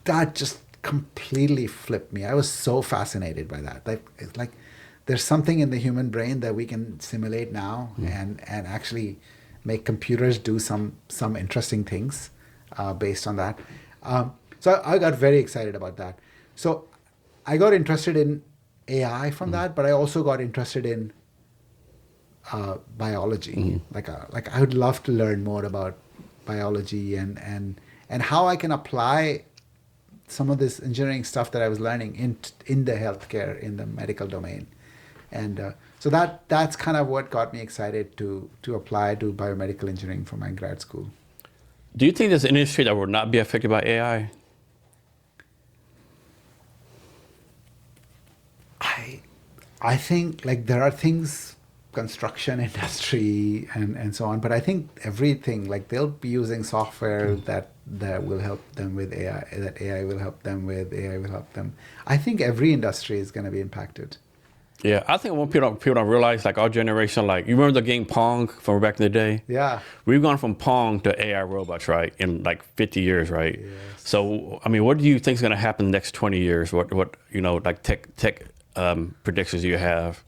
that just completely flipped me. I was so fascinated by that. It's like there's something in the human brain that we can simulate now, and actually make computers do some interesting things based on that. So I got very excited about that. So I got interested in AI from that, but I also got interested in biology. Like I would love to learn more about biology and how I can apply some of this engineering stuff that I was learning in the healthcare, in the medical domain. And so that's kind of what got me excited to apply to biomedical engineering for my grad school. Do you think there's an industry that will not be affected by AI? I think like there are things, construction industry and so on, but I think everything, like they'll be using software that will help them with AI, that AI will help them with, AI will help them. I think every industry is going to be impacted. Yeah, I think when people don't realize, like our generation, like you remember the game Pong from back in the day? Yeah. We've gone from Pong to AI robots, right, in like 50 years, right? Yes. So, I mean, what do you think is going to happen in the next 20 years? What like tech predictions do you have?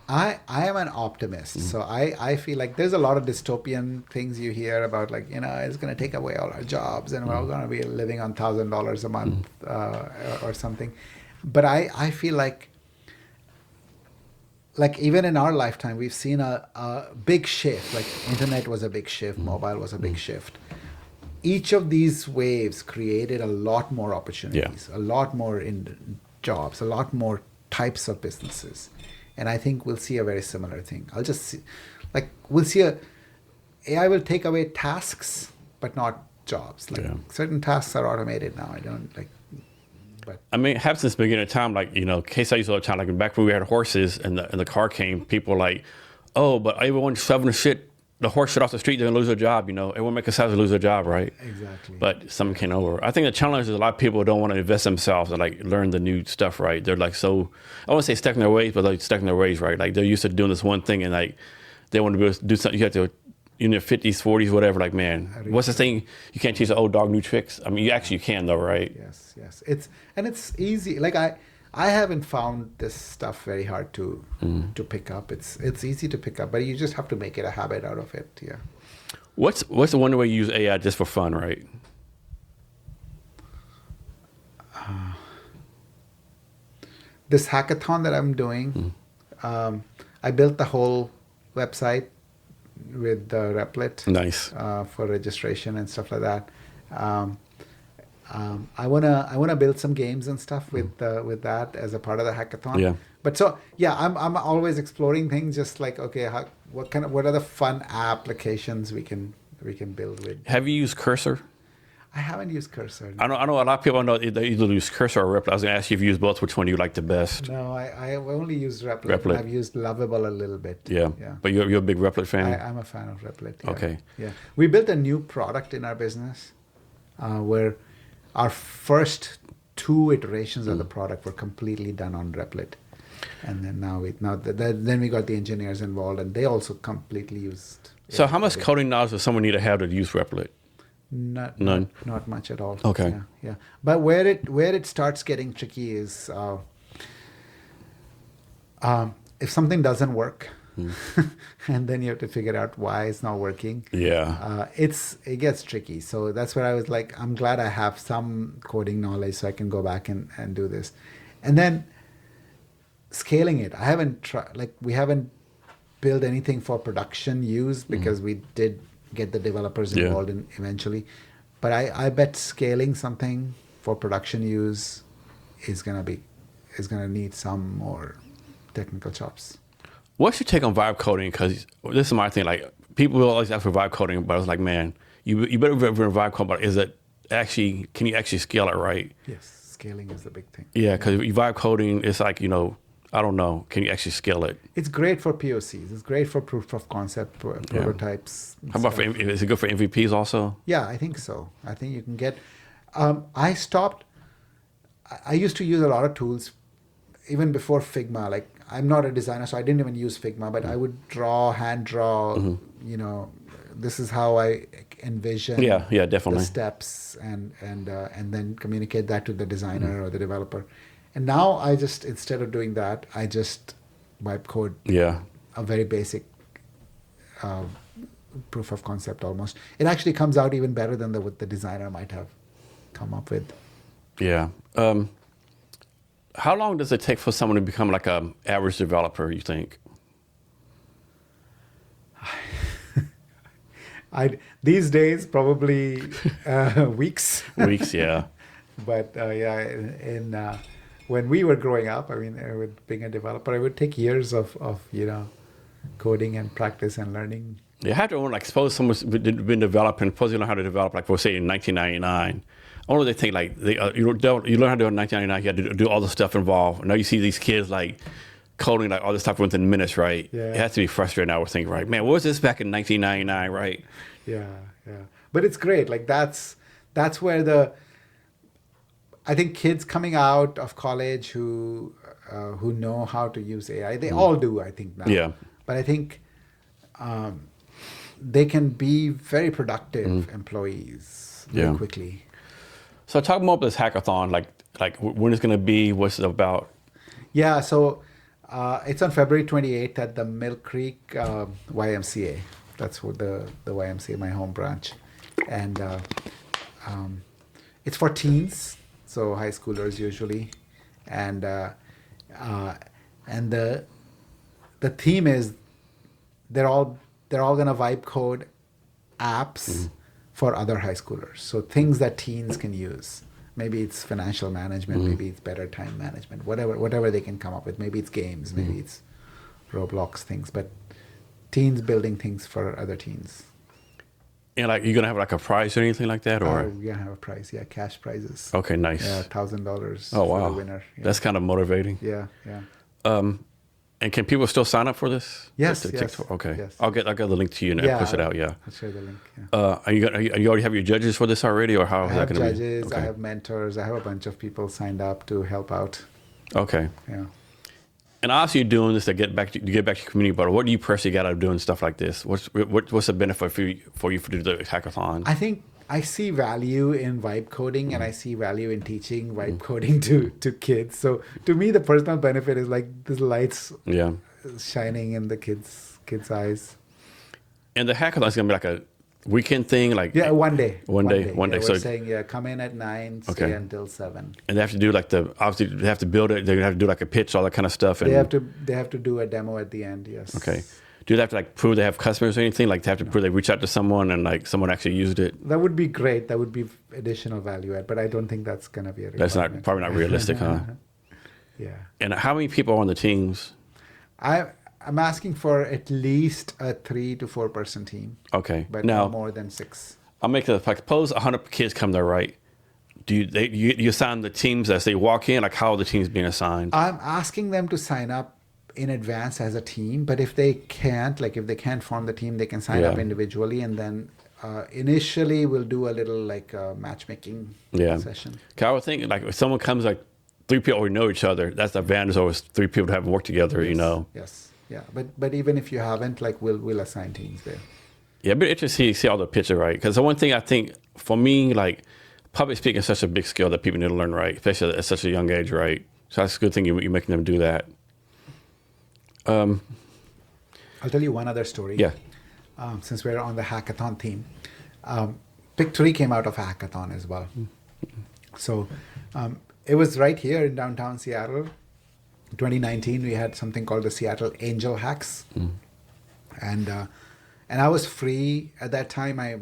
I am an optimist, so I feel like there's a lot of dystopian things you hear about, like, it's going to take away all our jobs and we're all going to be living on $1,000 a month or something. But I feel like even in our lifetime, we've seen a big shift. Like internet was a big shift, mobile was a big shift. Each of these waves created a lot more opportunities, a lot more in jobs, a lot more types of businesses. And I think we'll see a very similar thing. We'll see AI will take away tasks, but not jobs. Certain tasks are automated now. I mean, it happens since the beginning of time. Like, case I used all the time, like back when we had horses and the car came, people were like, oh, but everyone shoving the horse shit off the street, they're gonna lose their job, Everyone make a to lose their job, right? Exactly. But something came over. I think the challenge is a lot of people don't want to invest themselves and like learn the new stuff, right? They're like so, I won't say stuck in their ways, but like stuck in their ways, right? Like they're used to doing this one thing and like they want to be able to do something. You have to in their 50s, 40s, whatever, like, man, what's the thing? You can't teach an old dog new tricks. I mean, you can though, right? Yes. It's easy. Like I haven't found this stuff very hard to pick up. It's easy to pick up, but you just have to make it a habit out of it. Yeah. What's the one way you use AI just for fun, right? This hackathon that I'm doing, I built the whole website with the Replit. Nice. For registration and stuff like that. I wanna build some games and stuff with that as a part of the hackathon. Yeah. But so yeah, I'm always exploring things. Just like, okay, what are the fun applications we can build with? Have you used Cursor? I haven't used Cursor. I know a lot of people know they either use Cursor or Replit. I was going to ask you if you use both. Which one do you like the best? No, I've only used Replit. I've used Lovable a little bit. Yeah. But you're a big Replit fan? I'm a fan of Replit. Yeah. Okay. Yeah. We built a new product in our business where our first 2 iterations of the product were completely done on Replit. And then then we got the engineers involved, and they also completely used. So how much coding knowledge does someone need to have to use Replit? None. Not much at all. Okay. Yeah. But where it starts getting tricky is if something doesn't work, and then you have to figure out why it's not working. Yeah. It gets tricky. So that's where I was like, I'm glad I have some coding knowledge so I can go back and do this. And then scaling it. We haven't built anything for production use because we did get the developers involved in eventually. But I bet scaling something for production use is gonna need some more technical chops. What's your take on vibe coding? Because this is my thing. Like, people will always ask for vibe coding, but I was like, man, you better remember vibe coding. But can you actually scale it right? Yes, scaling is the big thing. Yeah, because vibe coding, it's like, I don't know. Can you actually scale it? It's great for POCs. It's great for proof of concept prototypes. How about is it good for MVPs also? Yeah, I think so. I think you can get. I used to use a lot of tools, even before Figma. Like, I'm not a designer, so I didn't even use Figma, but I would hand draw. This is how I envision. Yeah, definitely. The steps and then communicate that to the designer or the developer. And now I just, instead of doing that, I just wipe code a very basic proof of concept almost. It actually comes out even better than what the designer might have come up with. Yeah. How long does it take for someone to become like an average developer, you think? These days, probably weeks. Weeks, yeah. But when we were growing up, with being a developer, it would take years of coding and practice and learning. You have to like, suppose someone's been developing, suppose you learn how to develop, like, for say in 1999. Only they think like you learn how to do it in 1999. You had to do all the stuff involved. Now you see these kids like coding like all this stuff within minutes, right? Yeah. It has to be frustrating. I would think, right, man, what was this back in 1999, right? Yeah. But it's great. Like that's where I think kids coming out of college who know how to use AI, they all do, I think, now. Yeah. But I think they can be very productive employees very quickly. So talk more about this hackathon, like when it's going to be, what's it about? Yeah, so it's on February 28th at the Mill Creek YMCA. That's what the YMCA, my home branch. And it's for teens, so high schoolers usually. And the theme is they're all gonna vibe code apps for other high schoolers. So things that teens can use. Maybe it's financial management, maybe it's better time management, whatever they can come up with. Maybe it's games, maybe it's Roblox things, but teens building things for other teens. And like, you're gonna have like a prize or anything like that, or we're gonna have a prize, cash prizes. Okay, nice. Yeah, $1,000 oh, wow. for the winner. Yeah. That's kind of motivating. Yeah. And can people still sign up for this? Yes. Okay. Yes. I'll get the link to you and push it out. Yeah. I'll share the link. Yeah. Are you already have your judges for this already, or how is that going to be? I have judges. I have mentors. I have a bunch of people signed up to help out. Okay. Yeah. And obviously, you're doing this to get back to your community. But what do you personally get out of doing stuff like this? What's the benefit for you to do the hackathon? I think I see value in vibe coding, and I see value in teaching vibe coding to kids. So to me, the personal benefit is like this lights Yeah. shining in the kids' eyes. And the hackathon is gonna be like a weekend thing, like Yeah, one day. One day. Yeah, we're So saying come in at 9, stay Okay. until 7. and they have to do like obviously they have to build it. They're gonna have to do like a pitch, all that kind of stuff. And They have to do a demo at the end. Yes. okay, do they have to like prove they have customers or anything? Like they have to prove they reach out to someone and like someone actually used it. That would be great. That would be additional value add, but I don't think that's gonna be a That's requirement. probably not realistic, huh? Yeah. And how many people are on the teams? I'm asking for at least a 3 to 4 person team, Okay, but now no more than 6. I'll make it. Like, suppose 100 kids come there, right? Do you assign the teams as they walk in? Like, how are the teams being assigned? I'm asking them to sign up in advance as a team, but if they can't, like if they can't form the team, they can sign up Yeah. individually, and then initially we'll do a little like matchmaking session. 'Cause I would think like if someone comes like 3 people already know each other, that's the advantage. Always 3 people to have worked together. You know. Yes. Yeah. But even if you haven't, like we'll assign teams there. Yeah, but interesting to see all the picture, right? Because the one thing I think for me, like public speaking is such a big skill that people need to learn, right? Especially at such a young age, right? So that's a good thing you're making them do that. I'll tell you one other story. Yeah. Since we're on the hackathon theme, Pictory came out of a hackathon as well. So it was right here in downtown Seattle. 2019, we had something called the Seattle Angel Hacks, and I was free at that time. My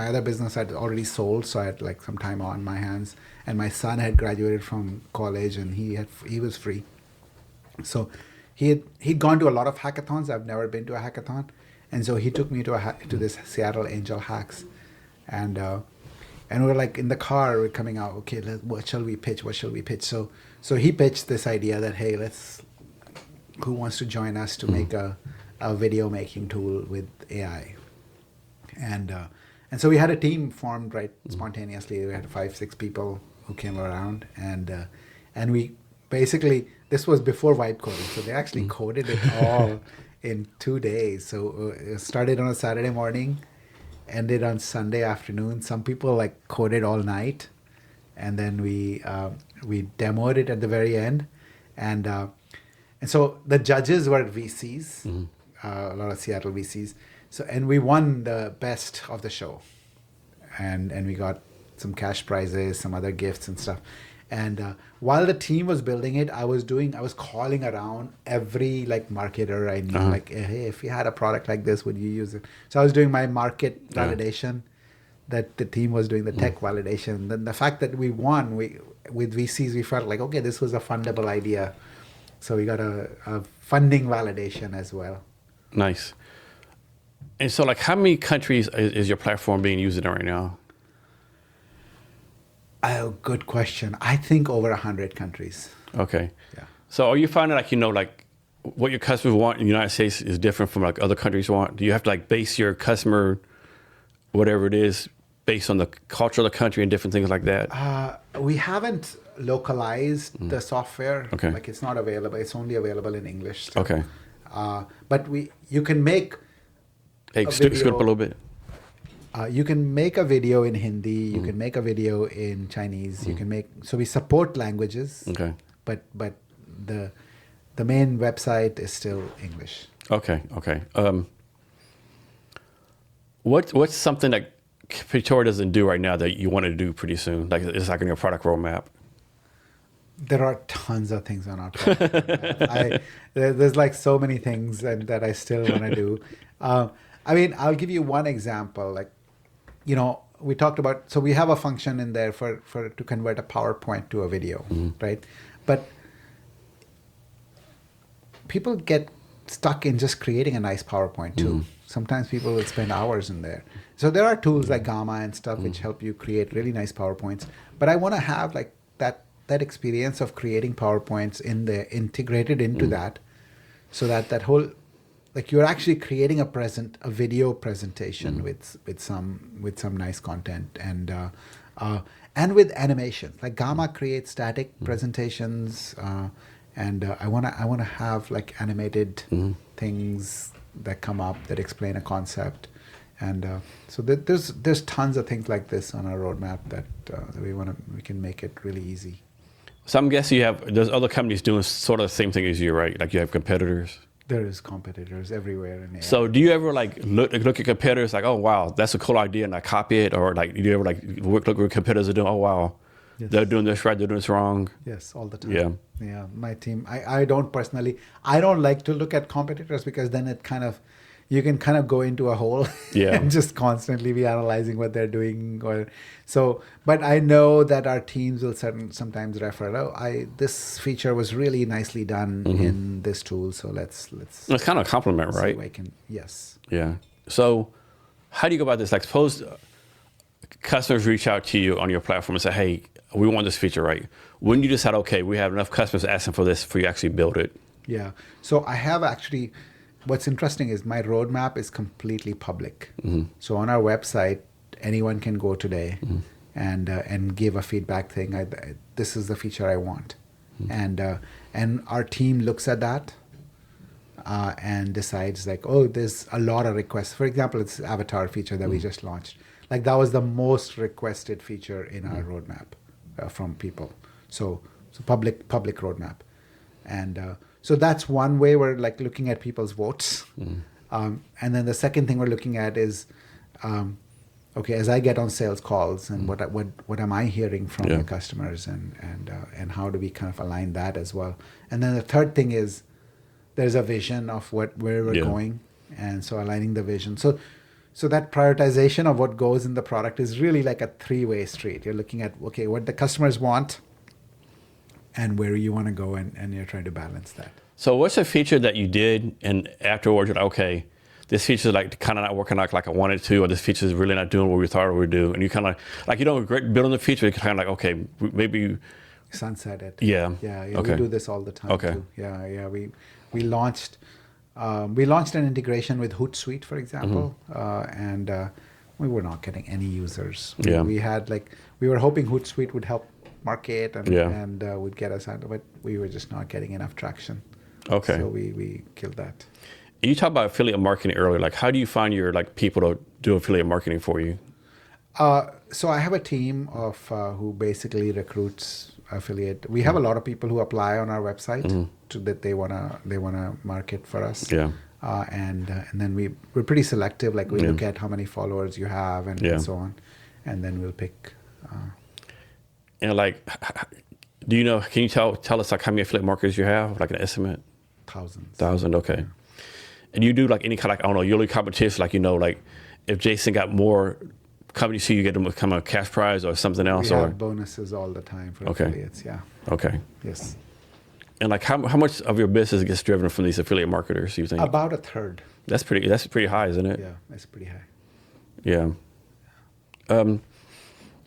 other business had already sold, so I had like some time on my hands. And my son had graduated from college, and he was free. So he'd gone to a lot of hackathons. I've never been to a hackathon, and so he took me to this Seattle Angel Hacks, and we're like in the car, we're coming out. Okay, what shall we pitch? What shall we pitch? So he pitched this idea that hey, who wants to join us to make a video making tool with AI, and so we had a team formed right spontaneously. We had 5-6 people who came around, and we basically, this was before vibe coding, so they actually coded it all in 2 days. So it started on a Saturday morning, ended on Sunday afternoon. Some people like coded all night, and then we demoed it at the very end, and so the judges were VCs, a lot of Seattle VCs. So and we won the best of the show, and we got some cash prizes, some other gifts and stuff. And while the team was building it, I was calling around every like marketer I knew, like, hey, if you had a product like this, would you use it? So I was doing my market validation, that the team was doing the tech validation. Then the fact that we won, with VCs, we felt like, okay, this was a fundable idea. So we got a funding validation as well. Nice. And so, like, how many countries is your platform being used in right now? Oh, good question. I think over 100 countries. Okay. Yeah. So are you finding like what your customers want in the United States is different from like other countries want? Do you have to like base your customer, whatever it is, based on the culture of the country and different things like that? We haven't localized the software. Okay. Like it's not available. It's only available in English. Still. Okay. But you can make Hey, scoot up a little bit. You can make a video in Hindi. You can make a video in Chinese. You can make, so we support languages. Okay. But the main website is still English. Okay. What's something that Pictory doesn't do right now that you want to do pretty soon? Like it's like in your product roadmap. There are tons of things on our product roadmap. There's like so many things that I still want to do. I mean, I'll give you one example. Like, we talked about, so we have a function in there to convert a PowerPoint to a video, right? But people get stuck in just creating a nice PowerPoint too. Sometimes people will spend hours in there. So there are tools like Gamma and stuff which help you create really nice PowerPoints. But I want to have like that experience of creating PowerPoints in there, integrated into that, so that whole, like you're actually creating a video presentation with some nice content and with animation. Like Gamma creates static presentations, and I wanna have like animated things that come up that explain a concept, and so there's tons of things like this on our roadmap that we can make it really easy. So I'm guessing there's other companies doing sort of the same thing as you, right? Like you have competitors. There is competitors everywhere in AI. So do you ever like look at competitors like, oh wow, that's a cool idea, and I copy it, or like do you ever like look what competitors are doing? Oh wow, Yes. they're doing this right, they're doing this wrong. Yes, all the time. Yeah. Yeah, my team. I don't personally. I don't like to look at competitors because then you can kind of go into a hole Yeah. and just constantly be analyzing what they're doing. But I know that our teams will sometimes refer, this feature was really nicely done in this tool, so let's. It's kind of a compliment, see right? if I can, yes. Yeah. So how do you go about this? Like suppose customers reach out to you on your platform and say, hey, we want this feature, right? When you decide, okay, we have enough customers asking for this for you to actually build it. Yeah. So I have actually, what's interesting is my roadmap is completely public. So on our website, anyone can go today and give a feedback thing. This is the feature I want. And our team looks at that and decides like, oh, there's a lot of requests. For example, it's avatar feature that we just launched. Like that was the most requested feature in our roadmap from people. So public roadmap. And so that's one way we're like looking at people's votes. And then the second thing we're looking at is, okay, as I get on sales calls and what am I hearing from the customers, and how do we kind of align that as well. And then the third thing is there's a vision of where we're going, and so aligning the vision. So that prioritization of what goes in the product is really like a three-way street. You're looking at, okay, what the customers want and where you want to go, and you're trying to balance that. So what's a feature that you did and afterwards you're like, okay, this feature is like kind of not working out like I wanted to, or this feature is really not doing what we thought it would do, and you kind of like you don't regret building the feature. You're kind of like, okay, maybe sunset it. Yeah. Okay. We do this all the time. Okay. Too. Yeah. We launched an integration with Hootsuite, for example, and we were not getting any users. We were hoping Hootsuite would help market and would get us out, but we were just not getting enough traction. Okay. So we killed that. You talked about affiliate marketing earlier. Like, how do you find your like people to do affiliate marketing for you? So I have a team of who basically recruits affiliate. We have a lot of people who apply on our website that they wanna market for us. Yeah. And then we're pretty selective. Like we look at how many followers you have and so on, and then we'll pick. And like, do you know? Can you tell us like how many affiliate marketers you have? Like an estimate? Thousands. 1,000. Okay. Yeah. And you do like any kind of like, I don't know, yearly competition, like, like if Jason got more companies, so you get them become a cash prize or something else? We have bonuses all the time for affiliates, yeah. Okay. Yes. And like how much of your business gets driven from these affiliate marketers, you think? About a third. That's pretty high, isn't it? Yeah, that's pretty high. Yeah.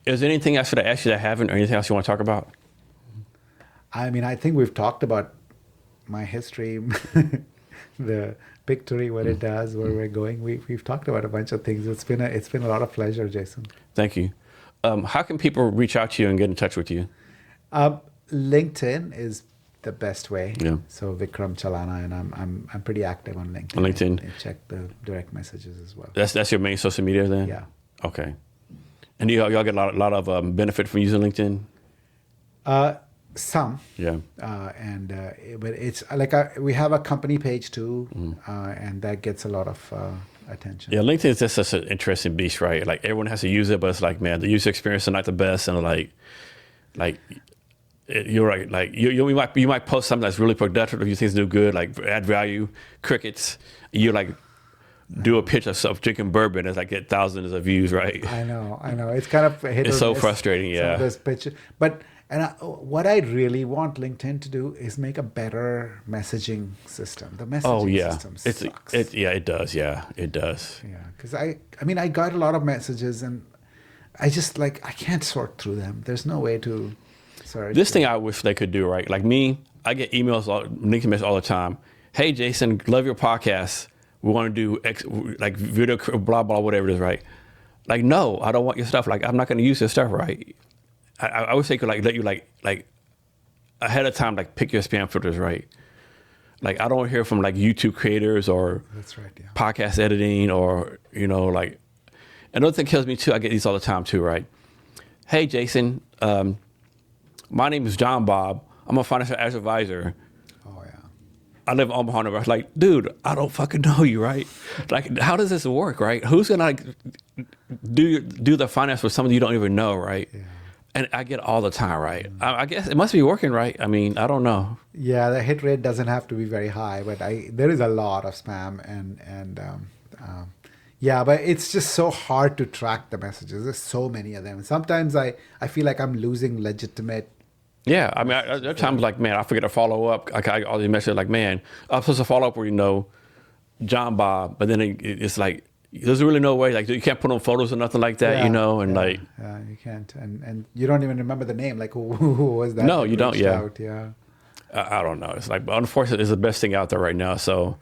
Is there anything I should have asked you that I haven't, or anything else you want to talk about? I mean, I think we've talked about my history, the Pictory, what it does, where we're going. We've talked about a bunch of things. It's been a lot of pleasure, Jason. Thank you. How can people reach out to you and get in touch with you? LinkedIn is the best way. Yeah. So Vikram Chalana, and I'm pretty active on LinkedIn. On LinkedIn. I check the direct messages as well. That's your main social media then? Yeah. Okay. And y'all get a lot of benefit from using LinkedIn? Some. Yeah. But it's like we have a company page too, and that gets a lot of attention. Yeah, LinkedIn is just such an interesting beast, right? Like everyone has to use it, but it's like, man, the user experience is not the best, and you're right. Like you might post something that's really productive, you think it's do good, like add value, crickets. You like do a picture of drinking bourbon, it's like get thousands of views, right? I know. It's kind of a hit or it's so miss, frustrating. Yeah. Some of those pictures, but. What I really want LinkedIn to do is make a better messaging system. The messaging system sucks. It does. Yeah, it does. Yeah, because I got a lot of messages, and I just I can't sort through them. There's no way to sort. This thing I wish they could do, right? Like me, I get emails, LinkedIn messages all the time. Hey, Jason, love your podcast. We want to do X, like video, blah, blah, whatever it is, right? Like, no, I don't want your stuff. Like, I'm not going to use your stuff, right? I wish they could let you ahead of time, like pick your spam filters, right? Like I don't hear from like YouTube creators or That's right. Yeah. podcast editing or, like, another thing kills me too. I get these all the time too, right? Hey, Jason, my name is John Bob. I'm a financial advisor. Oh yeah. I live in Omaha, Nebraska. Like, dude, I don't fucking know you, right? Like, how does this work, right? Who's gonna like do the finance for someone you don't even know, right? Yeah. And I get all the time, right? I guess it must be working, right? I mean, I don't know. Yeah, the hit rate doesn't have to be very high, but there is a lot of spam and yeah, but it's just so hard to track the messages. There's so many of them. Sometimes I feel like I'm losing legitimate. Yeah, I mean, there are times like, man, I forget to follow up. I got all these messages like, man, I'm supposed to follow up where, John Bob, but then it's like, there's really no way, like you can't put on photos or nothing like that, and like. Yeah, you can't. And you don't even remember the name, like who was that? No, you don't, yeah. Out? Yeah. I don't know. It's like, but unfortunately, it's the best thing out there right now. So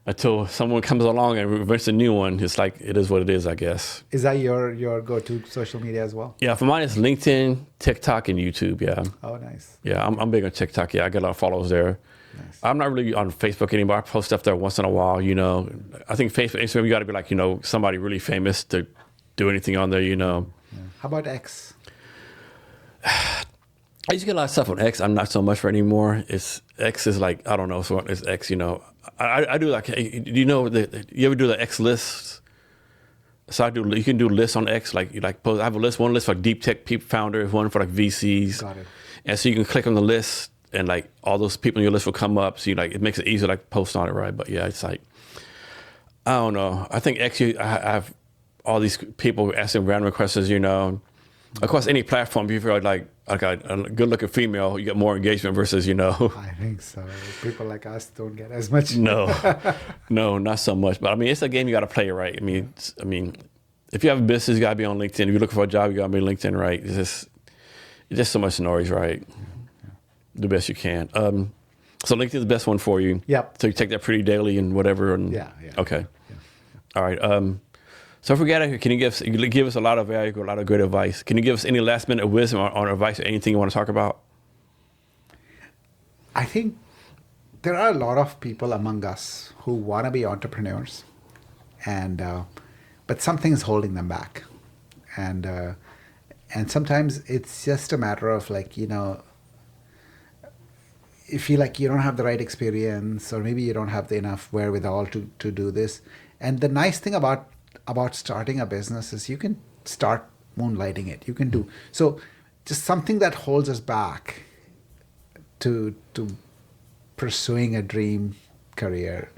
until someone comes along and invents a new one, it's like, it is what it is, I guess. Is that your go-to social media as well? Yeah, for mine, it's LinkedIn, TikTok, and YouTube, yeah. Oh, nice. Yeah, I'm big on TikTok. Yeah, I get a lot of followers there. Nice. I'm not really on Facebook anymore. I post stuff there once in a while, I think Facebook, Instagram, you got to be like, somebody really famous to do anything on there, Yeah. How about X? I used to get a lot of stuff on X. I'm not so much for anymore. X is like, I don't know. So it's X, I do like, you ever do the X lists? So you can do lists on X, like you like post. I have one list for deep tech people founders, one for like VCs. Got it. And so you can click on the list and like all those people on your list will come up. So it makes it easier to like post on it, right? But yeah, it's like, I don't know. I think X, I have all these people asking random questions, Of course, any platform, if you're like a good-looking female, you get more engagement versus, I think so. People like us don't get as much. No, not so much. But I mean, it's a game you got to play, right? I mean, if you have a business, you got to be on LinkedIn. If you're looking for a job, you got to be on LinkedIn, right? It's just so much noise, right? Yeah. Do the best you can. So LinkedIn is the best one for you. Yep. So you take that pretty daily and whatever. And Yeah. Okay. Yeah. All right. So if we get out here, can you give us a lot of value, a lot of good advice? Can you give us any last minute of wisdom on advice or anything you want to talk about? I think there are a lot of people among us who want to be entrepreneurs, and but something's holding them back, and sometimes it's just a matter of like you feel like you don't have the right experience, or maybe you don't have enough wherewithal to do this. And the nice thing about starting a business is you can start moonlighting it. You can do so. Just something that holds us back to pursuing a dream career.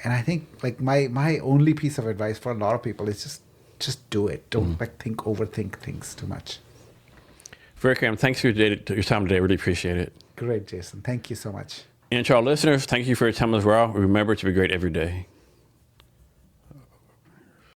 And I think like my only piece of advice for a lot of people is just do it. Don't overthink things too much. Vikram, thanks for your time today. I really appreciate it. Great, Jason. Thank you so much. And to our listeners, thank you for your time as well. Remember to be great every day.